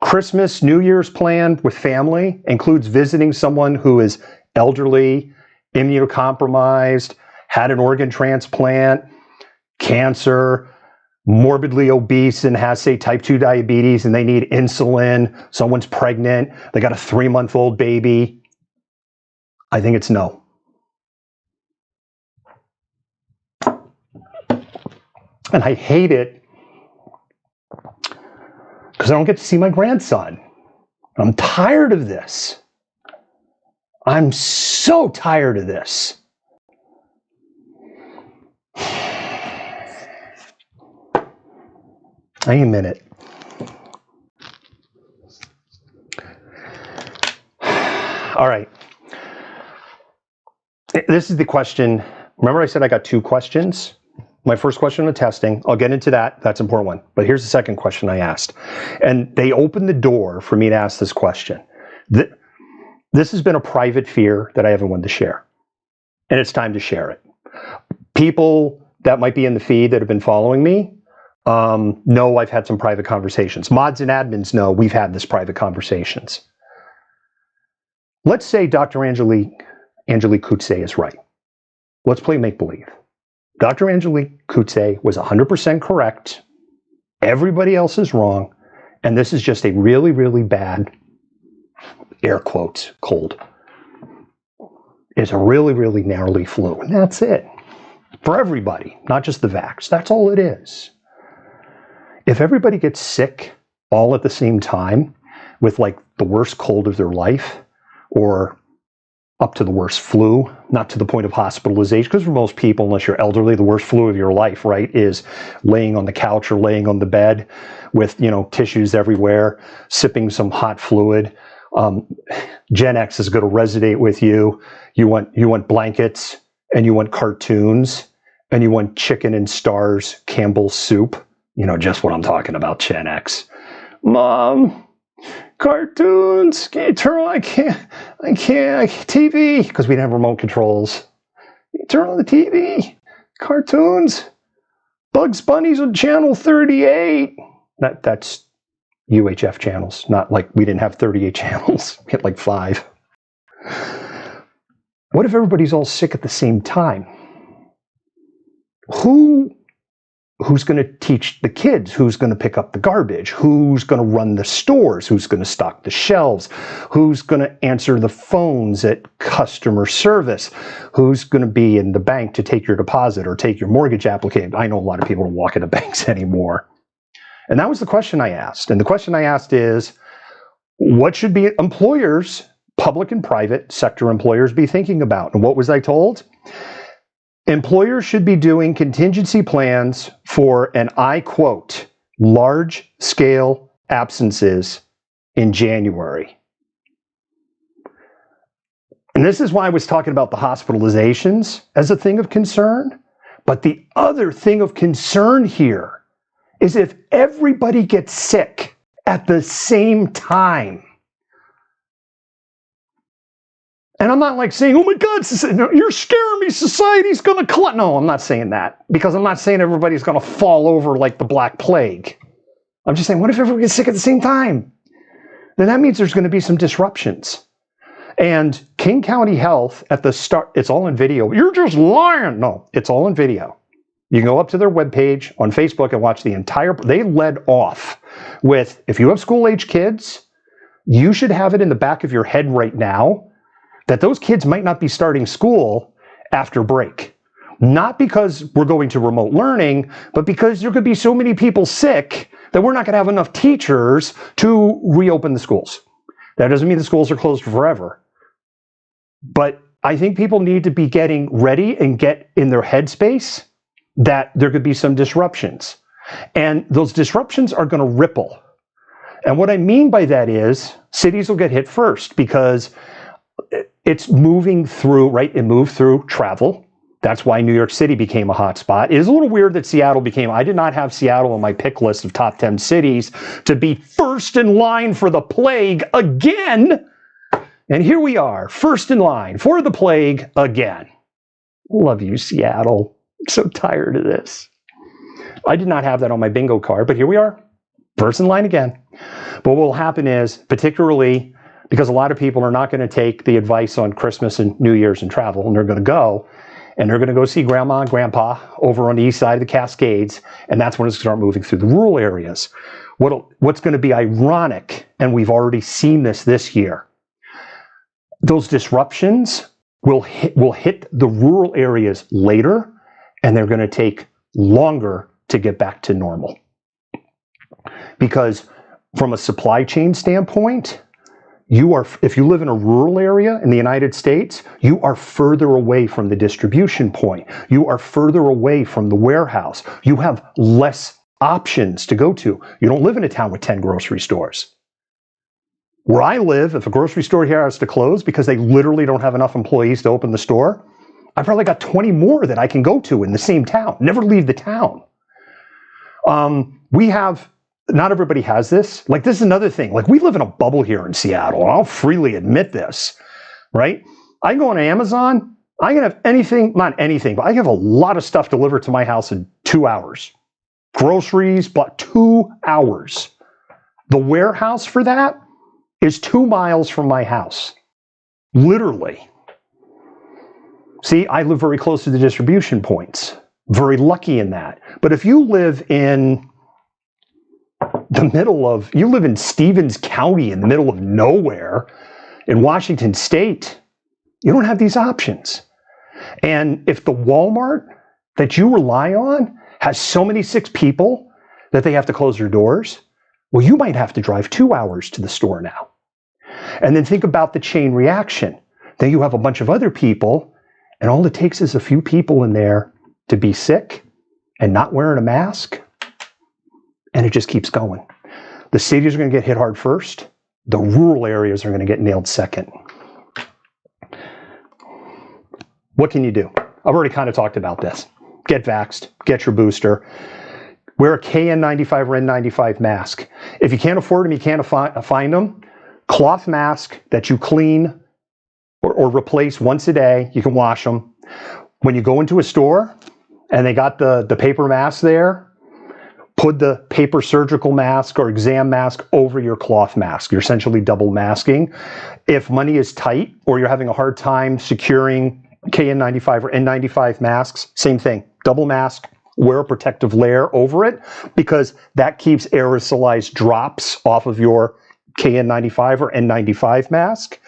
Christmas, New Year's plan with family includes visiting someone who is elderly, immunocompromised, had an organ transplant, cancer, morbidly obese and has, say, type 2 diabetes and they need insulin, someone's pregnant, they got a 3-month-old baby, I think it's no. And I hate it because I don't get to see my grandson. I'm tired of this. I'm so tired of this. Hang a minute. All right. This is the question. Remember I said I got 2 questions? My first question on testing, I'll get into that. That's an important one. But here's the second question I asked. And they opened the door for me to ask this question. This has been a private fear that I haven't wanted to share. And it's time to share it. People that might be in the feed that have been following me know I've had some private conversations. Mods and admins know we've had this private conversations. Let's say Dr. Angelique Coetzee is right. Let's play make-believe. Dr. Angelique Coetzee was 100% correct. Everybody else is wrong. And this is just a really, really bad, air quotes, cold. It's a really, really gnarly flu. And that's it. For everybody, not just the vax. That's all it is. If everybody gets sick all at the same time with like the worst cold of their life or up to the worst flu, not to the point of hospitalization, because for most people, unless you're elderly, the worst flu of your life, right, is laying on the couch or laying on the bed with, tissues everywhere, sipping some hot fluid. Gen X is going to resonate with you. You want blankets and you want cartoons and you want chicken and stars Campbell's soup. Just what I'm talking about, Gen X. Mom, cartoons, can't turn on, I can't, TV, because we didn't have remote controls. Turn on the TV, cartoons, Bugs Bunny's on channel 38. That's UHF channels, not like we didn't have 38 channels, we had like 5. What if everybody's all sick at the same time? Who's going to teach the kids? Who's going to pick up the garbage? Who's going to run the stores? Who's going to stock the shelves? Who's going to answer the phones at customer service? Who's going to be in the bank to take your deposit or take your mortgage application? I know a lot of people don't walk into banks anymore. And that was the question I asked. And the question I asked is, what should be employers, public and private sector employers, be thinking about? And what was I told? Employers should be doing contingency plans for, and I quote, large-scale absences in January. And this is why I was talking about the hospitalizations as a thing of concern. But the other thing of concern here is if everybody gets sick at the same time. And I'm not like saying, oh my God, you're scaring me, society's going to collapse. No, I'm not saying that, because I'm not saying everybody's going to fall over like the Black Plague. I'm just saying, what if everyone gets sick at the same time? Then that means there's going to be some disruptions. And King County Health at the start, it's all in video. You're just lying. No, it's all in video. You can go up to their webpage on Facebook and watch the entire, they led off with, if you have school-age kids, you should have it in the back of your head right now that those kids might not be starting school after break. Not because we're going to remote learning, but because there could be so many people sick that we're not going to have enough teachers to reopen the schools. That doesn't mean the schools are closed forever. But I think people need to be getting ready and get in their headspace that there could be some disruptions. And those disruptions are going to ripple. And what I mean by that is cities will get hit first because it's moving through, right? It moved through travel. That's why New York City became a hotspot. It is a little weird that Seattle became, I did not have Seattle on my pick list of top 10 cities to be first in line for the plague again. And here we are, first in line for the plague again. Love you, Seattle. I'm so tired of this. I did not have that on my bingo card, but here we are, first in line again. But what will happen is, particularly because a lot of people are not going to take the advice on Christmas and New Year's and travel, and they're going to go. and they're going to go see grandma and grandpa over on the east side of the Cascades, and that's when it's going to start moving through the rural areas. What's going to be ironic, and we've already seen this year, those disruptions will hit the rural areas later, and they're going to take longer to get back to normal. Because from a supply chain standpoint, if you live in a rural area in the United States, you are further away from the distribution point. You are further away from the warehouse. You have less options to go to. You don't live in a town with 10 grocery stores. Where I live, if a grocery store here has to close because they literally don't have enough employees to open the store, I've probably got 20 more that I can go to in the same town. Never leave the town. Not everybody has this. Like, this is another thing. Like, we live in a bubble here in Seattle, and I'll freely admit this, right? I go on Amazon, I can have anything, not anything, but I have a lot of stuff delivered to my house in 2 hours. Groceries, but 2 hours. The warehouse for that is 2 miles from my house. Literally. See, I live very close to the distribution points. Very lucky in that. But if you live in you live in Stevens County in the middle of nowhere in Washington State, you don't have these options. And if the Walmart that you rely on has so many sick people that they have to close their doors, well, you might have to drive 2 hours to the store now. And then think about the chain reaction. Then you have a bunch of other people, and all it takes is a few people in there to be sick and not wearing a mask, and it just keeps going. The cities are going to get hit hard first. The rural areas are going to get nailed second. What can you do? I've already kind of talked about this. Get vaxxed, get your booster, wear a KN95 or N95 mask. If you can't afford them, you can't find them, cloth mask that you clean or replace once a day. You can wash them. When you go into a store and they got the paper mask there, put the paper surgical mask or exam mask over your cloth mask. You're essentially double masking. If money is tight or you're having a hard time securing KN95 or N95 masks, same thing. Double mask, wear a protective layer over it, because that keeps aerosolized drops off of your KN95 or N95 mask.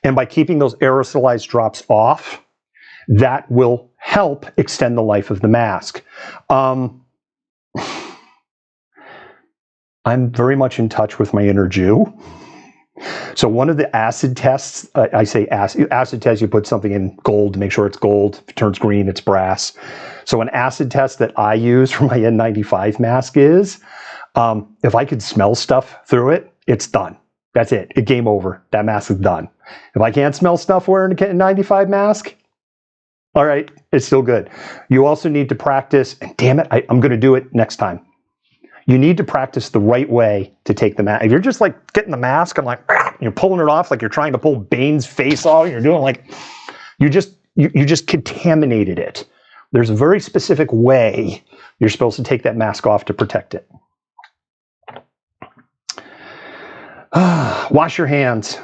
And by keeping those aerosolized drops off, that will help extend the life of the mask. I'm very much in touch with my inner Jew. So one of the acid tests, I say acid test, you put something in gold to make sure it's gold. If it turns green, it's brass. So an acid test that I use for my N95 mask is, if I could smell stuff through it, it's done. That's it. Game over. That mask is done. If I can't smell stuff wearing a N95 mask, all right, it's still good. You also need to practice, and damn it, I'm going to do it next time. You need to practice the right way to take the mask. If you're just like getting the mask and like, you're pulling it off like you're trying to pull Bane's face off, you're doing like, you just contaminated it. There's a very specific way you're supposed to take that mask off to protect it. Wash your hands.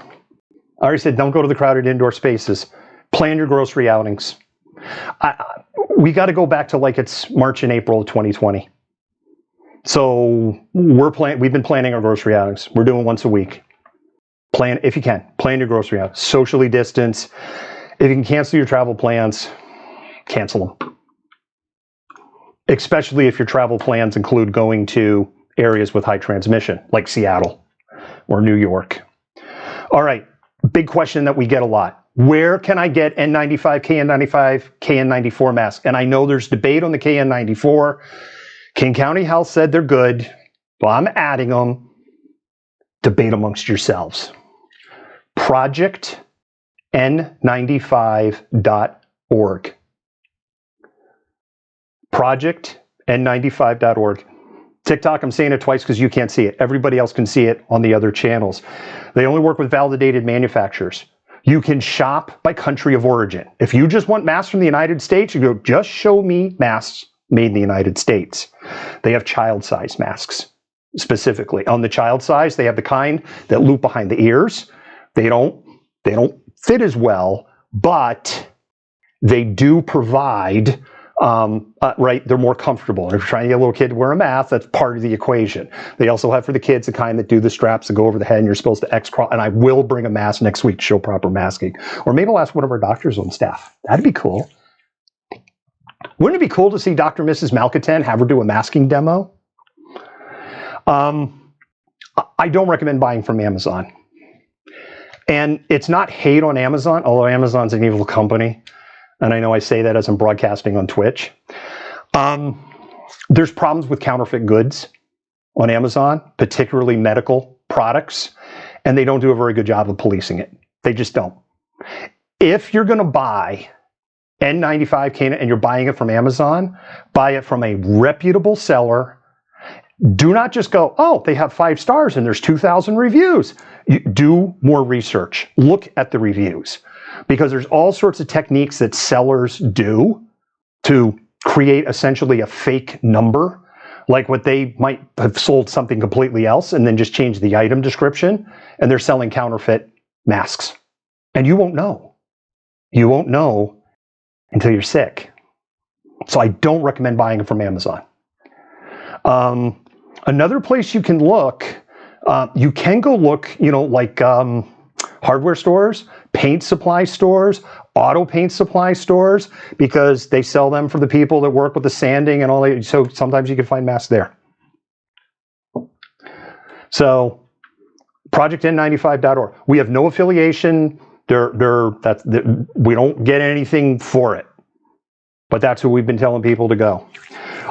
I already said don't go to the crowded indoor spaces. Plan your grocery outings. We got to go back to like it's March and April of 2020. So we've been planning our grocery outings. We're doing once a week. Plan, if you can, plan your grocery outings. Socially distance. If you can cancel your travel plans, cancel them. Especially if your travel plans include going to areas with high transmission, like Seattle or New York. All right, big question that we get a lot. Where can I get N95, KN95, KN94 masks? And I know there's debate on the KN94. King County Health said they're good. Well, I'm adding them. Debate amongst yourselves. ProjectN95.org. ProjectN95.org. TikTok, I'm saying it twice because you can't see it. Everybody else can see it on the other channels. They only work with validated manufacturers. You can shop by country of origin. If you just want masks from the United States, you go, just show me masks made in the United States. They have child size masks specifically. On the child size, they have the kind that loop behind the ears. They don't fit as well, but they do provide, right, they're more comfortable. And if you're trying to get a little kid to wear a mask, that's part of the equation. They also have for the kids the kind that do the straps that go over the head and you're supposed to X-cross. And I will bring a mask next week to show proper masking. Or maybe I'll ask one of our doctors on staff. That'd be cool. Wouldn't it be cool to see Dr. and Mrs. Malcontent have her do a masking demo? I don't recommend buying from Amazon. And it's not hate on Amazon, although Amazon's an evil company. And I know I say that as I'm broadcasting on Twitch. There's problems with counterfeit goods on Amazon, particularly medical products, and they don't do a very good job of policing it. They just don't. If you're going to buy N95 and you're buying it from Amazon, buy it from a reputable seller. Do not just go, oh, they have 5 stars and there's 2,000 reviews. You do more research. Look at the reviews. Because there's all sorts of techniques that sellers do to create essentially a fake number, like what they might have sold something completely else and then just change the item description, and they're selling counterfeit masks. And you won't know. You won't know until you're sick. So I don't recommend buying it from Amazon. Another place you can look, you can go look, like hardware stores, paint supply stores, auto paint supply stores, because they sell them for the people that work with the sanding and all that. So sometimes you can find masks there. So projectn95.org. We have no affiliation. We don't get anything for it. But that's who we've been telling people to go.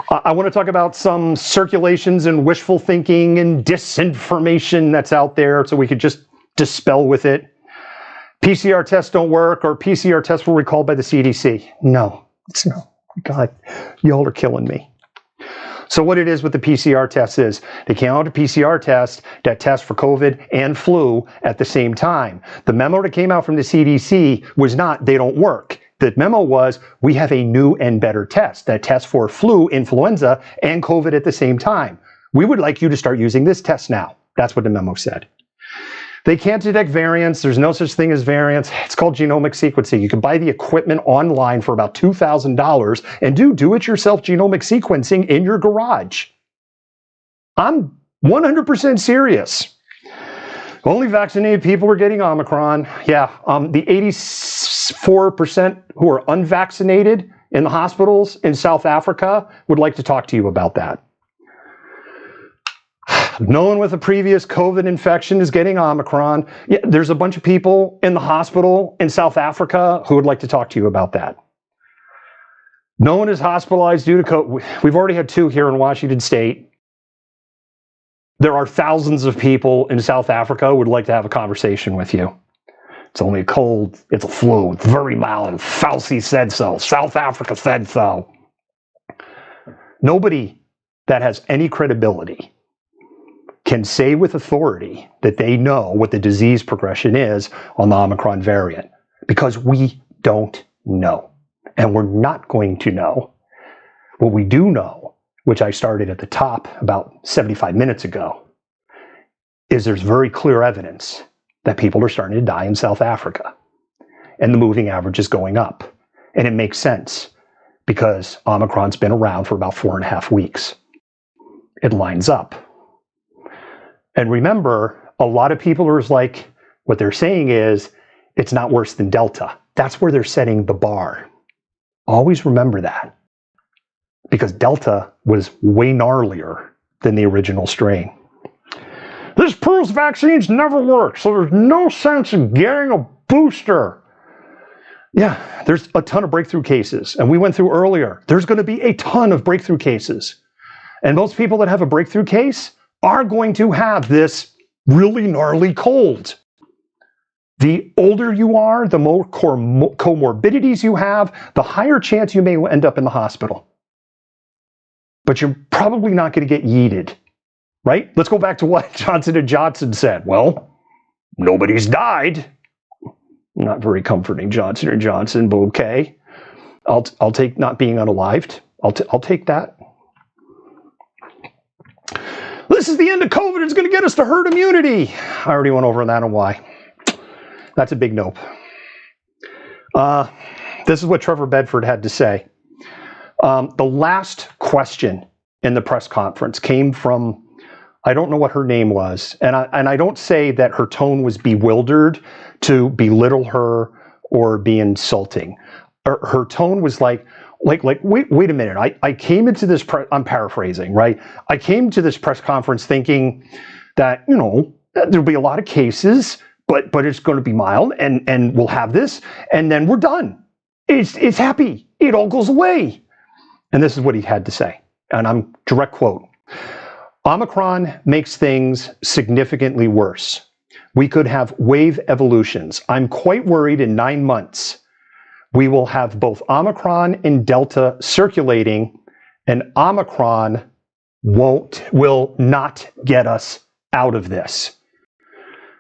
I want to talk about some circulations and wishful thinking and disinformation that's out there so we could just dispel with it. PCR tests don't work, or PCR tests were recalled by the CDC. No, it's no. God, y'all are killing me. So what it is with the PCR test is they came out with a PCR test that tests for COVID and flu at the same time. The memo that came out from the CDC was not, they don't work. The memo was, we have a new and better test that tests for flu, influenza, and COVID at the same time. We would like you to start using this test now. That's what the memo said. They can't detect variants. There's no such thing as variants. It's called genomic sequencing. You can buy the equipment online for about $2,000 and do it yourself genomic sequencing in your garage. I'm 100% serious. Only vaccinated people are getting Omicron. Yeah, the 84% who are unvaccinated in the hospitals in South Africa would like to talk to you about that. No one with a previous COVID infection is getting Omicron. Yeah, there's a bunch of people in the hospital in South Africa who would like to talk to you about that. No one is hospitalized due to COVID. We've already had 2 here in Washington State. There are thousands of people in South Africa who would like to have a conversation with you. It's only a cold, it's a flu, it's very mild. Fauci said so. South Africa said so. Nobody that has any credibility can say with authority that they know what the disease progression is on the Omicron variant, because we don't know. And we're not going to know. What we do know, which I started at the top about 75 minutes ago, is there's very clear evidence that people are starting to die in South Africa. And the moving average is going up. And it makes sense because Omicron's been around for about 4.5 weeks. It lines up. And remember, a lot of people are like, what they're saying is, it's not worse than Delta. That's where they're setting the bar. Always remember that. Because Delta was way gnarlier than the original strain. This proves vaccines never work, so there's no sense in getting a booster. Yeah, there's a ton of breakthrough cases. And we went through earlier, there's going to be a ton of breakthrough cases. And most people that have a breakthrough case are going to have this really gnarly cold. The older you are, the more comorbidities you have, the higher chance you may end up in the hospital. But you're probably not going to get yeeted, right? Let's go back to what Johnson & Johnson said. Well, nobody's died. Not very comforting, Johnson & Johnson, but okay. I'll take not being unalived. I'll take that. This is the end of COVID. It's going to get us to herd immunity. I already went over that and why. That's a big nope. This is what Trevor Bedford had to say. The last question in the press conference came from, I don't know what her name was, and I don't say that her tone was bewildered to belittle her or be insulting. Her tone was like, wait a minute. I came into this, I'm paraphrasing, right? I came to this press conference thinking that, there'll be a lot of cases, but it's going to be mild, and we'll have this, and then we're done. It's happy. It all goes away. And this is what he had to say, and I'm direct quote. Omicron makes things significantly worse. We could have wave evolutions. I'm quite worried in 9 months we will have both Omicron and Delta circulating, and Omicron will not get us out of this.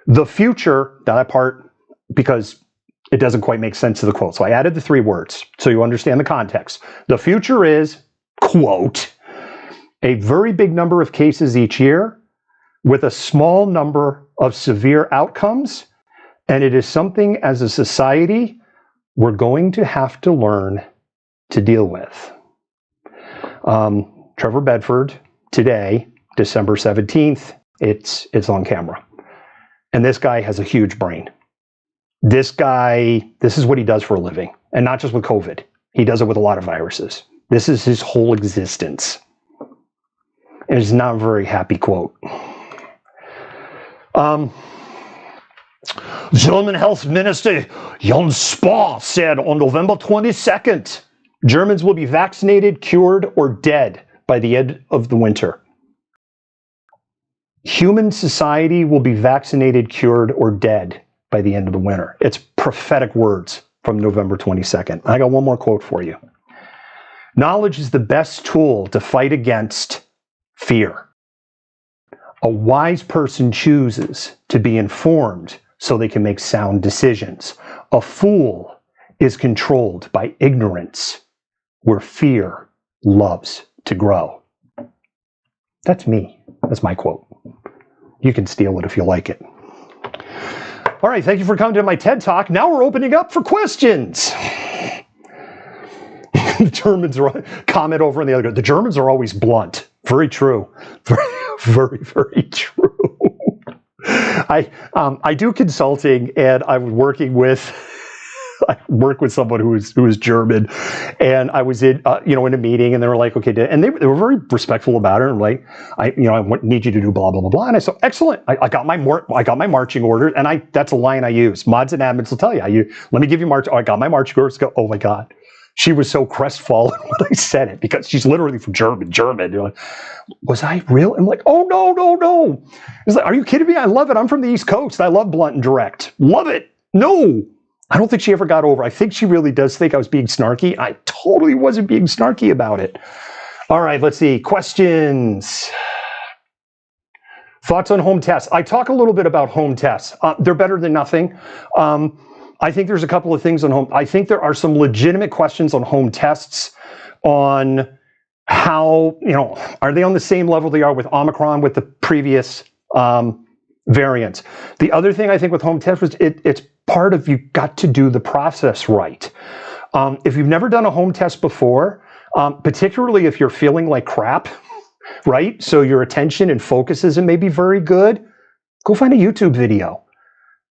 The future, that part, because it doesn't quite make sense to the quote. So I added the 3 words so you understand the context. The future is, quote, a very big number of cases each year with a small number of severe outcomes. And it is something as a society we're going to have to learn to deal with. Trevor Bedford, today, December 17th, it's on camera. And this guy has a huge brain. This is what he does for a living. And not just with COVID. He does it with a lot of viruses. This is his whole existence. And it's not a very happy quote. German Health Minister Jens Spahn said on November 22nd, Germans will be vaccinated, cured, or dead by the end of the winter. Human society will be vaccinated, cured, or dead by the end of the winter. It's prophetic words from November 22nd. I got one more quote for you. Knowledge is the best tool to fight against fear. A wise person chooses to be informed so they can make sound decisions. A fool is controlled by ignorance, where fear loves to grow. That's me. That's my quote. You can steal it if you like it. All right, thank you for coming to my TED Talk. Now we're opening up for questions. The Germans are, comment over on the other. The Germans are always blunt. Very true. Very, very true. I do consulting, and I'm working with. I work with someone who is German, and I was in in a meeting, and they were like, okay, and they were very respectful about it, and like, I need you to do blah blah blah blah, and I said, excellent. I got my marching orders, and that's a line I use. Mods and admins will tell you. Let me give you march. Oh, I got my marching orders. Go. Oh my God. She was so crestfallen when I said it because she's literally from German. You're like, was I real? I'm like, oh, no. It's like, are you kidding me? I love it. I'm from the East Coast. I love blunt and direct. Love it. No, I don't think she ever got over. I think she really does think I was being snarky. I totally wasn't being snarky about it. All right, let's see. Questions. Thoughts on home tests. I talk a little bit about home tests. They're better than nothing. I think there's a couple of things on home. I think there are some legitimate questions on home tests on how, are they on the same level they are with Omicron, with the previous variants? The other thing I think with home tests was it's part of, you've got to do the process right. If you've never done a home test before, particularly if you're feeling like crap, right? So your attention and focus isn't maybe very good, go find a YouTube video.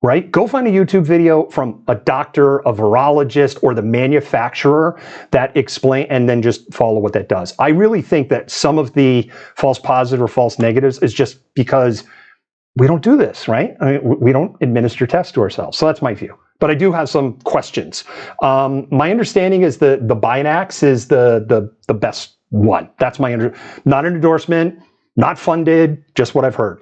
Right? Go find a YouTube video from a doctor, a virologist, or the manufacturer that explain, and then just follow what that does. I really think that some of the false positive or false negatives is just because we don't do this, right? I mean, we don't administer tests to ourselves. So that's my view. But I do have some questions. My understanding is the Binax is the best one. That's my not an endorsement. Not funded, just what I've heard.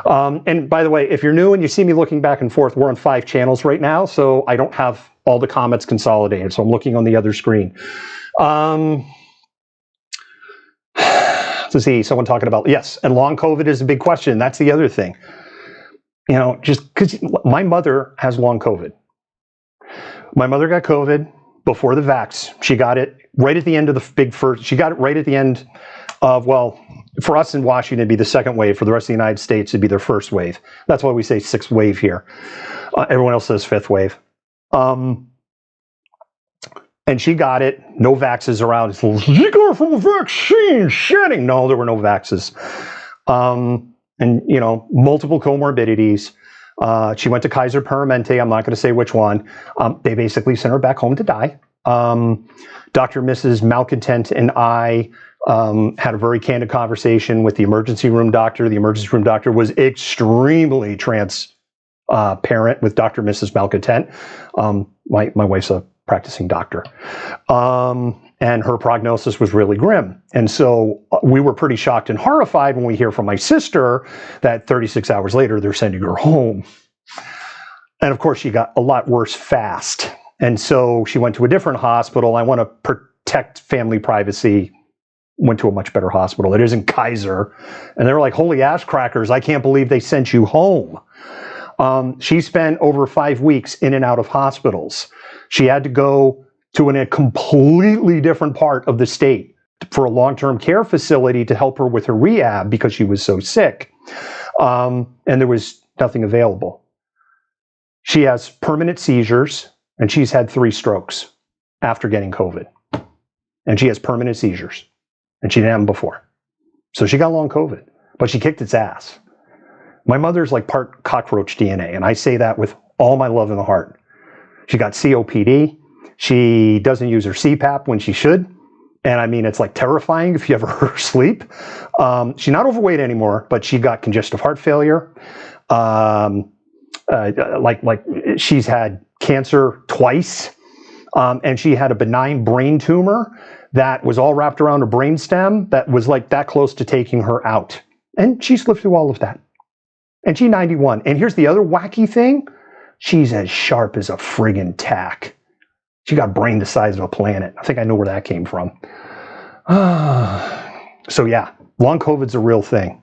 And by the way, if you're new and you see me looking back and forth, we're on 5 channels right now, so I don't have all the comments consolidated, so I'm looking on the other screen. Let's see, someone talking about, yes, and long COVID is a big question. That's the other thing. Just because my mother has long COVID. My mother got COVID before the vax. She got it right at the end of the big first, she got it right at the end of, well, for us in Washington, it'd be the second wave. For the rest of the United States, it'd be their first wave. That's why we say 6th wave here. Everyone else says 5th wave. And she got it. No vaxes around. It's you got from a vaccine shedding. No, there were no vaxes. And, you know, multiple comorbidities. She went to Kaiser Permanente. I'm not going to say which one. They basically sent her back home to die. Dr. and Mrs. Malcontent and I had a very candid conversation with the emergency room doctor. The emergency room doctor was extremely transparent with Dr. and Mrs. Malcontent. My wife's a practicing doctor. And her prognosis was really grim. And so we were pretty shocked and horrified when we hear from my sister that 36 hours later, they're sending her home. And of course, she got a lot worse fast. And so she went to a different hospital. I want to protect family privacy. Went to a much better hospital. It isn't Kaiser. And they were like, holy ass crackers, I can't believe they sent you home. She spent over 5 weeks in and out of hospitals. She had to go to a completely different part of the state for a long-term care facility to help her with her rehab because she was so sick. And there was nothing available. She has permanent seizures, and she's had 3 strokes after getting COVID. And she has permanent seizures, and she didn't have them before. So she got long COVID, but she kicked its ass. My mother's like part cockroach DNA, and I say that with all my love in the heart. She got COPD. She doesn't use her CPAP when she should. And I mean, it's like terrifying if you ever heard her sleep. She's not overweight anymore, but she got congestive heart failure. She's had cancer twice. And she had a benign brain tumor that was all wrapped around her brainstem that was like that close to taking her out. And she's lived through all of that. And she's 91. And here's the other wacky thing. She's as sharp as a friggin' tack. She got a brain the size of a planet. I think I know where that came from. So yeah, long COVID's a real thing.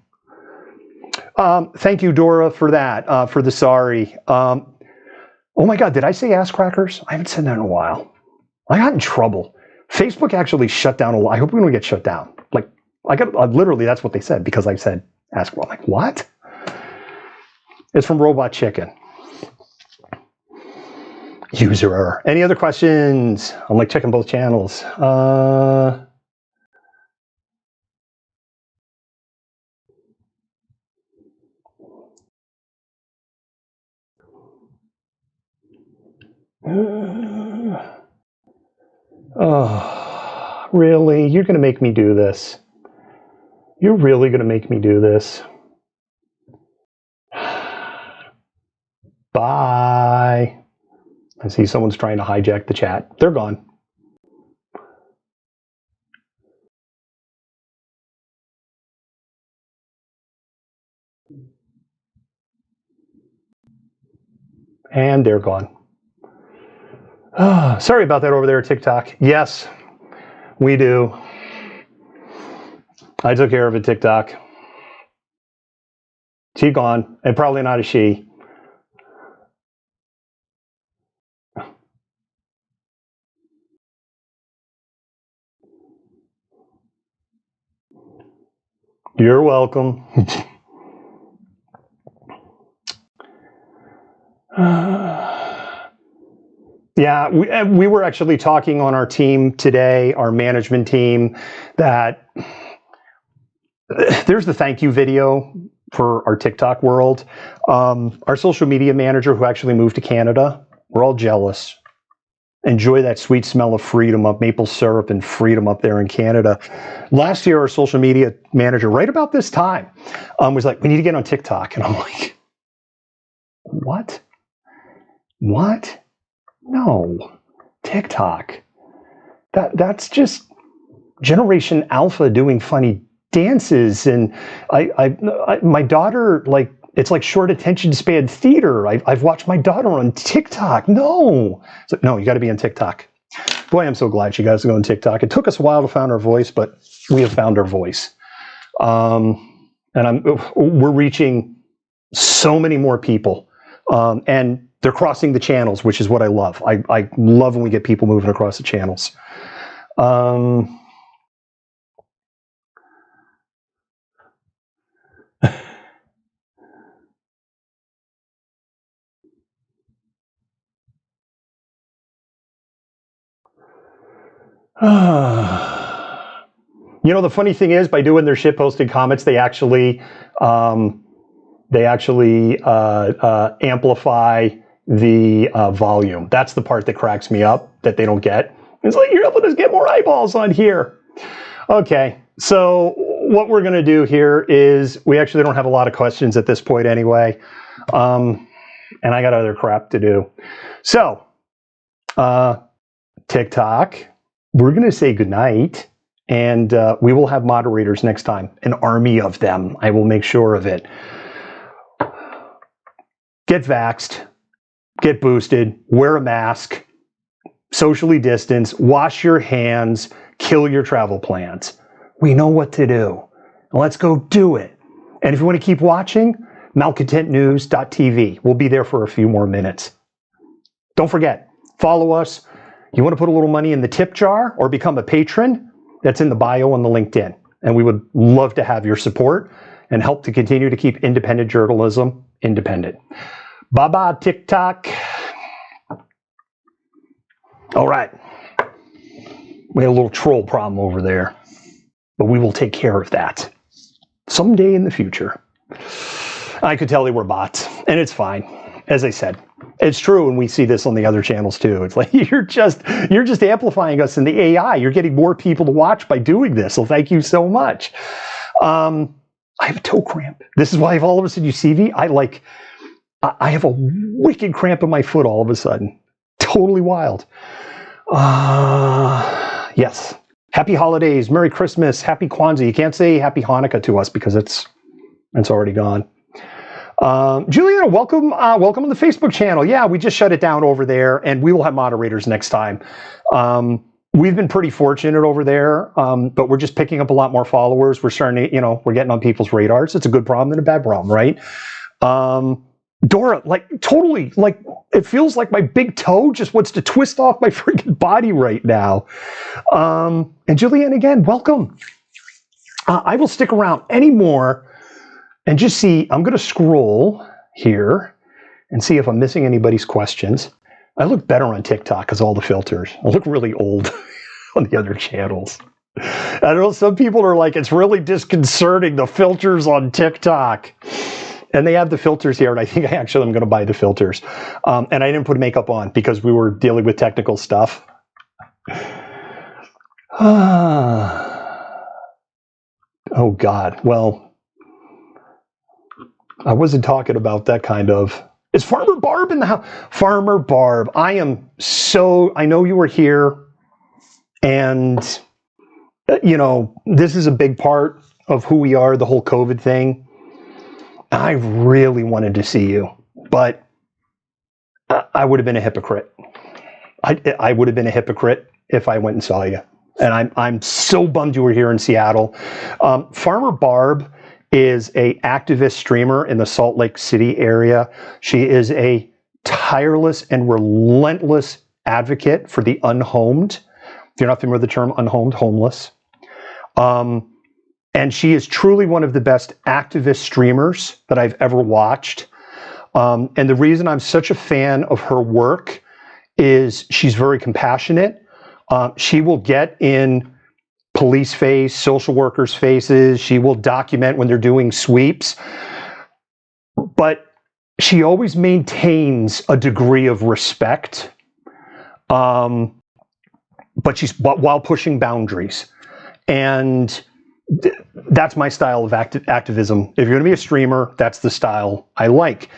Thank you, Dora, for that, for the sorry. Oh my God, did I say ass crackers? I haven't said that in a while. I got in trouble. Facebook actually shut down a lot. I hope we don't get shut down. Like, literally, that's what they said because I said ask. Well, I'm like, what? It's from Robot Chicken. User error. Any other questions? I'm like checking both channels. Oh, really? You're going to make me do this? You're really going to make me do this? Bye. I see someone's trying to hijack the chat. They're gone. And they're gone. Oh, sorry about that over there, TikTok. Yes, we do. I took care of it, TikTok. She gone, and probably not a she. You're welcome. Yeah, we were actually talking on our team today, our management team, that there's the thank you video for our TikTok world. Our social media manager who actually moved to Canada, we're all jealous. Enjoy that sweet smell of freedom of maple syrup and freedom up there in Canada. Last year, our social media manager, right about this time, was like, we need to get on TikTok. And I'm like, what? What? No, TikTok. That's just Generation Alpha doing funny dances. And my daughter, like, it's like short attention span theater. I've watched my daughter on TikTok. No. It's like, no, you got to be on TikTok. Boy, I'm so glad you guys are on TikTok. It took us a while to find our voice, but we have found our voice. And we're reaching so many more people. And they're crossing the channels, which is what I love. I love when we get people moving across the channels. You know, the funny thing is, by doing their shitposted comments, they actually amplify the volume. That's the part that cracks me up that they don't get. It's like, you're helping us get more eyeballs on here. Okay, so what we're going to do here is, we actually don't have a lot of questions at this point anyway, and I got other crap to do. So, TikTok, we're going to say goodnight, and we will have moderators next time, an army of them. I will make sure of it. Get vaxxed, get boosted, wear a mask, socially distance, wash your hands, kill your travel plans. We know what to do. Let's go do it. And if you want to keep watching, malcontentnews.tv. We'll be there for a few more minutes. Don't forget, follow us. You want to put a little money in the tip jar or become a patron? That's in the bio on the LinkedIn. And we would love to have your support and help to continue to keep independent journalism independent. Bye-bye, TikTok. All right. We had a little troll problem over there, but we will take care of that someday in the future. I could tell they were bots, and it's fine. As I said, it's true, and we see this on the other channels too. It's like, you're just amplifying us in the AI. You're getting more people to watch by doing this, so thank you so much. I have a toe cramp. This is why, if all of a sudden you see me, I have a wicked cramp in my foot all of a sudden. Totally wild. Yes. Happy holidays, Merry Christmas, Happy Kwanzaa. You can't say Happy Hanukkah to us because it's already gone. Juliana, welcome on the Facebook channel. Yeah, we just shut it down over there, and we will have moderators next time. We've been pretty fortunate over there, but we're just picking up a lot more followers. We're starting to, we're getting on people's radars. It's a good problem and a bad problem, right? Dora, totally, it feels like my big toe just wants to twist off my freaking body right now. And Julianne, again, welcome. I will stick around anymore and just see. I'm going to scroll here and see if I'm missing anybody's questions. I look better on TikTok because all the filters. I look really old on the other channels. I know some people are like, it's really disconcerting, the filters on TikTok. And they have the filters here, and I think I'm going to buy the filters. And I didn't put makeup on because we were dealing with technical stuff. Oh, God. Well, I wasn't talking about that kind of... Is Farmer Barb in the house? Farmer Barb, I know you were here, and, this is a big part of who we are, the whole COVID thing. I really wanted to see you, but I would have been a hypocrite. I would have been a hypocrite if I went and saw you. And I'm so bummed you were here in Seattle. Farmer Barb is an activist streamer in the Salt Lake City area. She is a tireless and relentless advocate for the unhomed. If you're not familiar with the term unhomed, homeless. And she is truly one of the best activist streamers that I've ever watched. And the reason I'm such a fan of her work is she's very compassionate. She will get in police face, social workers' faces. She will document when they're doing sweeps. But she always maintains a degree of respect, but while pushing boundaries. And that's my style of activism. If you're going to be a streamer, that's the style I like.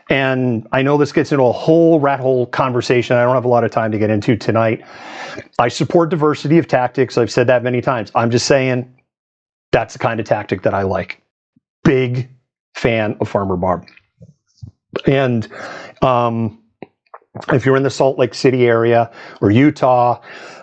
And I know this gets into a whole rat hole conversation I don't have a lot of time to get into tonight. I support diversity of tactics. I've said that many times. I'm just saying that's the kind of tactic that I like. Big fan of Farmer Barb. And if you're in the Salt Lake City area or Utah,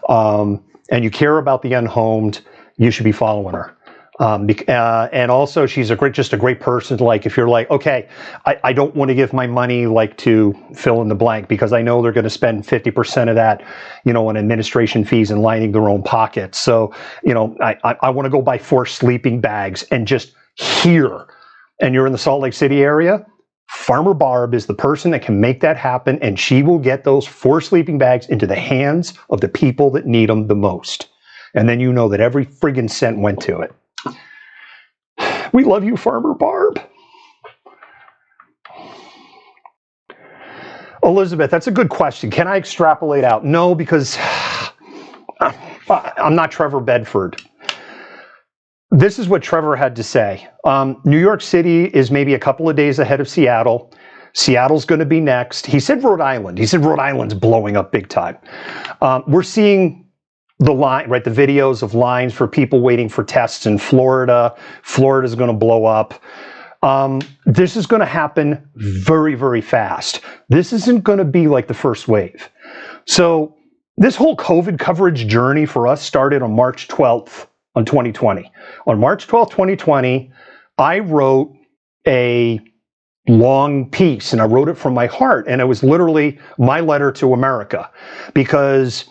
and you care about the unhomed, you should be following her. And also, she's just a great person. Like, if you're like, okay, I don't want to give my money to fill in the blank because I know they're going to spend 50% of that, on administration fees and lining their own pockets. So, I want to go buy 4 sleeping bags and just hear. And you're in the Salt Lake City area, Farmer Barb is the person that can make that happen, and she will get those 4 sleeping bags into the hands of the people that need them the most. And then you know that every friggin' cent went to it. We love you, Farmer Barb. Elizabeth, that's a good question. Can I extrapolate out? No, because I'm not Trevor Bedford. This is what Trevor had to say. New York City is maybe a couple of days ahead of Seattle. Seattle's going to be next. He said Rhode Island. He said Rhode Island's blowing up big time. We're seeing the line, right? The videos of lines for people waiting for tests in Florida. Florida's going to blow up. This is going to happen very, very fast. This isn't going to be like the first wave. So this whole COVID coverage journey for us started on March 12th on 2020. On March 12th, 2020, I wrote a long piece, and I wrote it from my heart, and it was literally my letter to America, because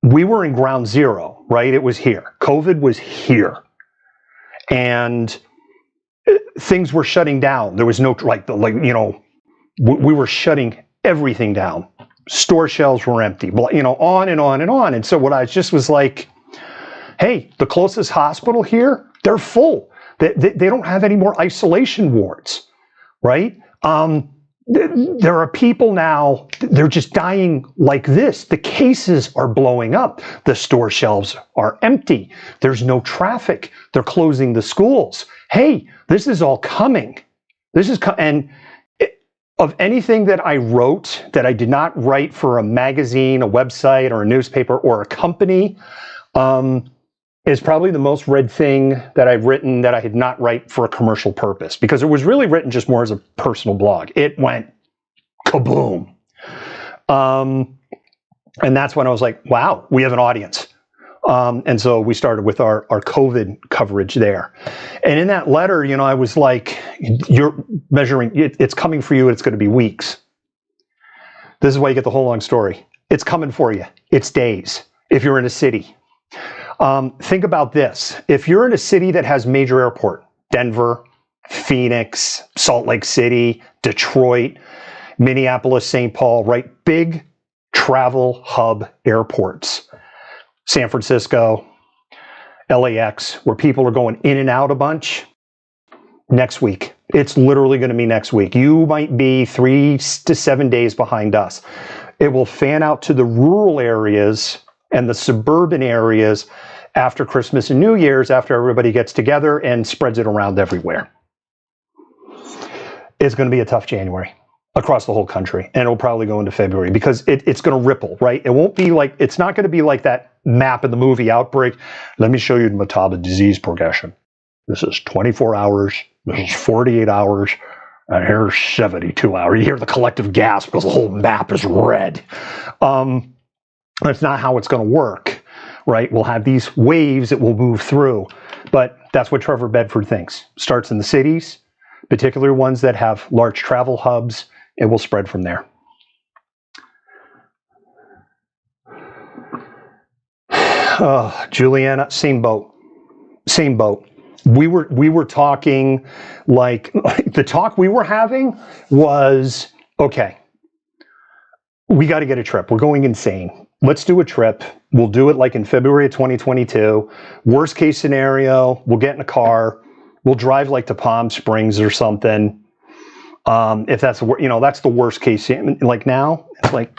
we were in ground zero, right? It was here. COVID was here. And things were shutting down. There was no, we were shutting everything down. Store shelves were empty, on and on and on. And so what I just was like, hey, the closest hospital here, they're full. They don't have any more isolation wards, right? There are people now, they're just dying like this. The cases are blowing up. The store shelves are empty. There's no traffic. They're closing the schools. Hey, this is all coming. Of anything that I wrote that I did not write for a magazine, a website, or a newspaper, or a company, is probably the most read thing that I've written that I did not write for a commercial purpose, because it was really written just more as a personal blog. It went kaboom. And that's when I was like, wow, we have an audience. And so we started with our COVID coverage there. And in that letter, I was like, you're measuring, it's coming for you, and it's going to be weeks. This is why you get the whole long story. It's coming for you. It's days if you're in a city. Think about this. If you're in a city that has major airport, Denver, Phoenix, Salt Lake City, Detroit, Minneapolis, St. Paul, right? Big travel hub airports. San Francisco, LAX, where people are going in and out a bunch. Next week. It's literally going to be next week. You might be 3 to 7 days behind us. It will fan out to the rural areas and the suburban areas after Christmas and New Year's, after everybody gets together and spreads it around everywhere. It's going to be a tough January across the whole country, and it'll probably go into February, because it's going to ripple, right? It's not going to be like that map in the movie Outbreak. Let me show you the metabolic disease progression. This is 24 hours, this is 48 hours, and here's 72 hours. You hear the collective gasp because the whole map is red. That's not how it's going to work, right? We'll have these waves that will move through, but that's what Trevor Bedford thinks. Starts in the cities, particularly ones that have large travel hubs. It will spread from there. Juliana, same boat. Same boat. We were talking like the talk we were having was, okay, we got to get a trip. We're going insane. Let's do a trip. We'll do it like in February of 2022. Worst case scenario, we'll get in a car. We'll drive like to Palm Springs or something. If that's that's the worst case. Like now, it's like,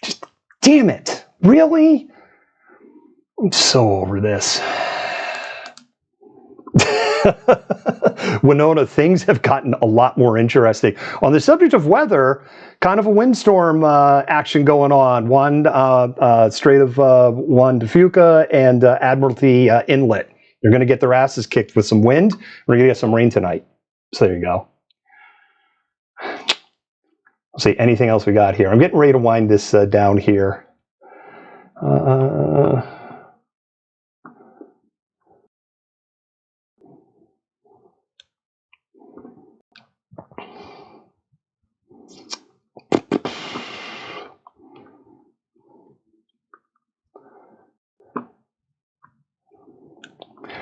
just damn it, really? I'm so over this. Winona, things have gotten a lot more interesting. On the subject of weather, kind of a windstorm action going on. One Strait of Juan de Fuca and Admiralty Inlet. They're going to get their asses kicked with some wind. We're going to get some rain tonight. So there you go. Let's see, anything else we got here? I'm getting ready to wind this down here.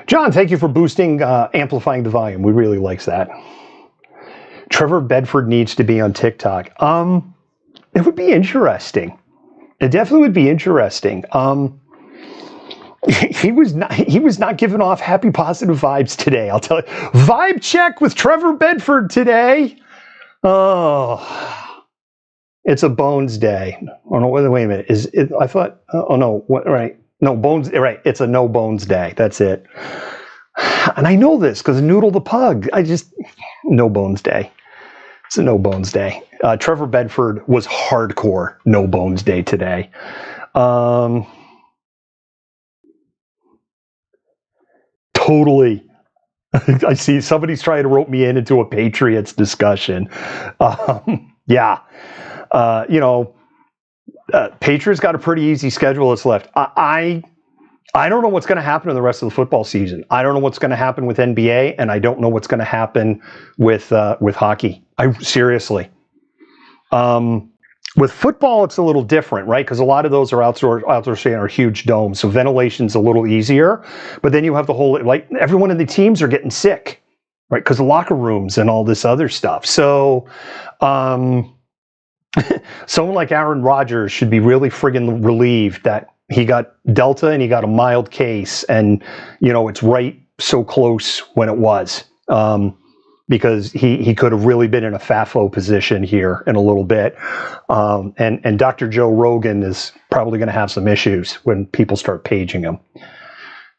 John, thank you for boosting, amplifying the volume. We really likes that. Trevor Bedford needs to be on TikTok. It would be interesting. It definitely would be interesting. He was not giving off happy positive vibes today. I'll tell you. Vibe check with Trevor Bedford today. Oh, it's a Bones Day. Oh no, wait a minute. Is it? I thought. Oh no, what? Right? No Bones. Right. It's a No Bones Day. That's it. And I know this because Noodle the Pug. No Bones Day. It's a No Bones Day. Trevor Bedford was hardcore No Bones Day today. Totally. I see somebody's trying to rope me into a Patriots discussion. Yeah. Patriots got a pretty easy schedule that's left. I don't know what's going to happen in the rest of the football season. I don't know what's going to happen with NBA, and I don't know what's going to happen with hockey. Seriously. With football, it's a little different, right? Because a lot of those are outdoor stadium are huge domes, so ventilation's a little easier. But then you have the whole, like, everyone in the teams are getting sick, right? Because of locker rooms and all this other stuff. So, someone like Aaron Rodgers should be really friggin' relieved that he got Delta and he got a mild case, and it's right so close when it was. Because he could have really been in a FAFO position here in a little bit. And Dr. Joe Rogan is probably going to have some issues when people start paging him.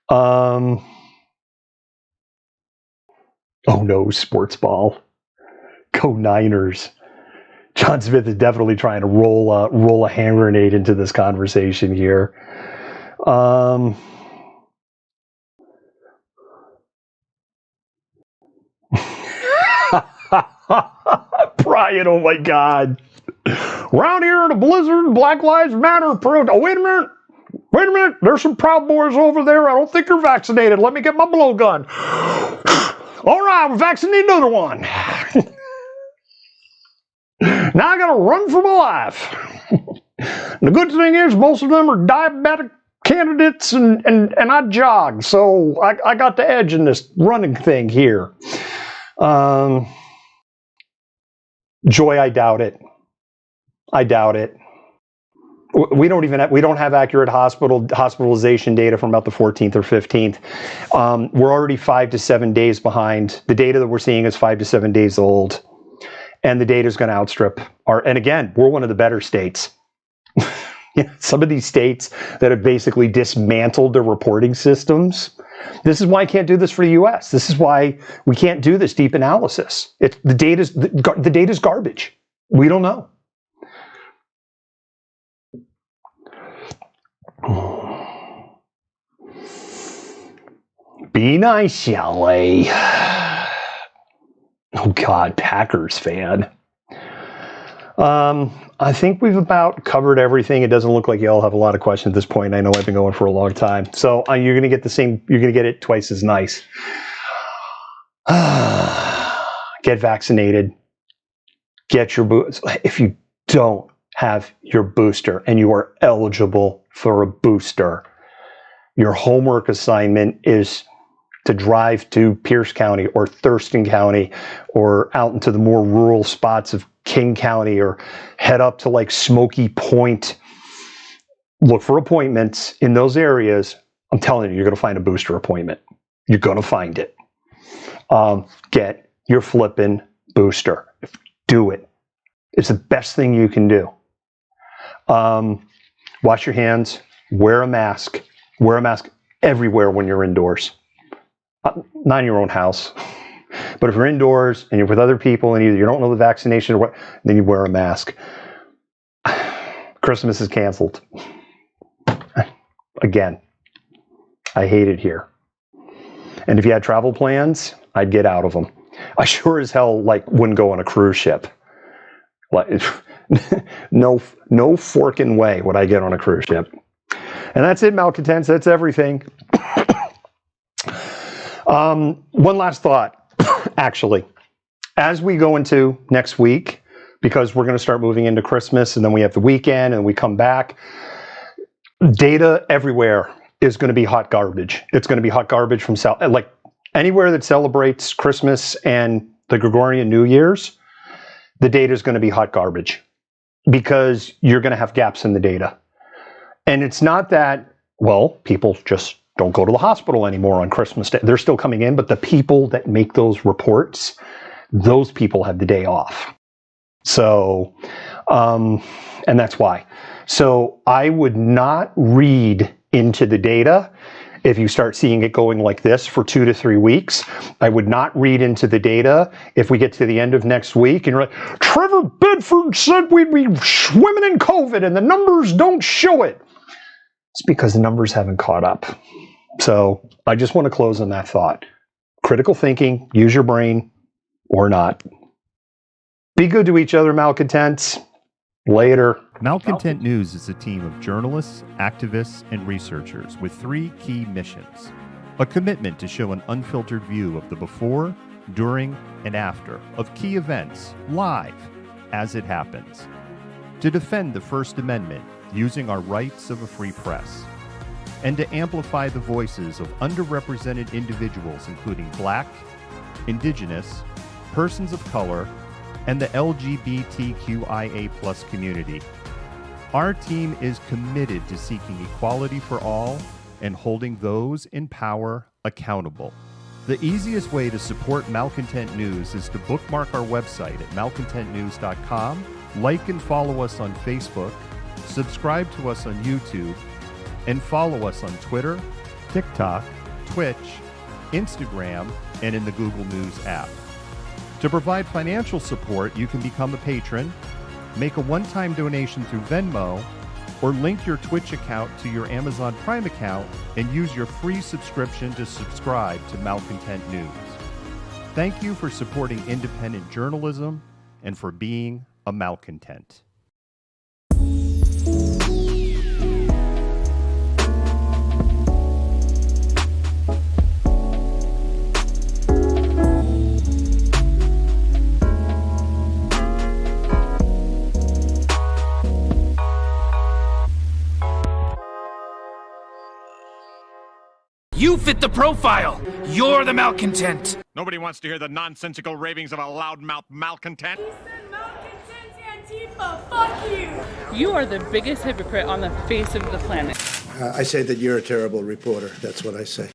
Oh no, sports ball. Go Niners. John Smith is definitely trying to roll a hand grenade into this conversation here. Brian, oh my God. Around here in a blizzard, Black Lives Matter. Oh, wait a minute. There's some Proud Boys over there. I don't think you're vaccinated. Let me get my blowgun. All right, we're vaccinating another one. Now I gotta run for my life. The good thing is most of them are diabetic candidates, and I jog, so I got the edge in this running thing here. Joy, I doubt it. We don't have accurate hospitalization data from about the 14th or 15th. We're already 5 to 7 days behind. The data that we're seeing is 5 to 7 days old, and the data is going to outstrip and again, we're one of the better states. Some of these states that have basically dismantled their reporting systems. This is why I can't do this for the U.S. This is why we can't do this deep analysis. The data's garbage. We don't know. Be nice, Shelley. Oh God, Packers fan. I think we've about covered everything. It doesn't look like you all have a lot of questions at this point. I know I've been going for a long time. So you're going to get you're going to get it twice as nice. Get vaccinated. Get your booster. If you don't have your booster and you are eligible for a booster, your homework assignment is to drive to Pierce County or Thurston County or out into the more rural spots of King County, or head up to like Smoky Point. Look for appointments in those areas. I'm telling you, you're going to find a booster appointment. You're going to find it. Get your flippin' booster. Do it. It's the best thing you can do. Wash your hands. Wear a mask. Wear a mask everywhere when you're indoors. Not in your own house. But if you're indoors and you're with other people and either you don't know the vaccination or what, then you wear a mask. Christmas is canceled. Again, I hate it here. And if you had travel plans, I'd get out of them. I sure as hell wouldn't go on a cruise ship. No forking way would I get on a cruise ship. And that's it, malcontents. That's everything. One last thought. Actually, as we go into next week, because we're going to start moving into Christmas and then we have the weekend and we come back, data everywhere is going to be hot garbage. It's going to be hot garbage from anywhere that celebrates Christmas and the Gregorian New Year's. the data is going to be hot garbage because you're going to have gaps in the data. And it's not that, well, people just don't go to the hospital anymore on Christmas Day. They're still coming in, but the people that make those reports, those people have the day off. So, and that's why. So I would not read into the data if you start seeing it going like this for 2 to 3 weeks. I would not read into the data if we get to the end of next week and you're like, Trevor Bedford said we'd be swimming in COVID and the numbers don't show it. It's because the numbers haven't caught up. So I just want to close on that thought. Critical thinking, use your brain or not. Be good to each other, malcontents. Later. Malcontent News is a team of journalists, activists, and researchers with 3 key missions. A commitment to show an unfiltered view of the before, during, and after of key events, live, as it happens. To defend the First Amendment using our rights of a free press. And to amplify the voices of underrepresented individuals including Black, Indigenous, persons of color, and the LGBTQIA+ community. Our team is committed to seeking equality for all and holding those in power accountable. The easiest way to support Malcontent News is to bookmark our website at malcontentnews.com, like and follow us on Facebook, subscribe to us on YouTube, and follow us on Twitter, TikTok, Twitch, Instagram, and in the Google News app. To provide financial support, you can become a patron, make a one-time donation through Venmo, or link your Twitch account to your Amazon Prime account and use your free subscription to subscribe to Malcontent News. Thank you for supporting independent journalism and for being a malcontent. You fit the profile! You're the malcontent! Nobody wants to hear the nonsensical ravings of a loudmouth malcontent. He said malcontent Antifa, fuck you! You are the biggest hypocrite on the face of the planet. I say that you're a terrible reporter. That's what I say.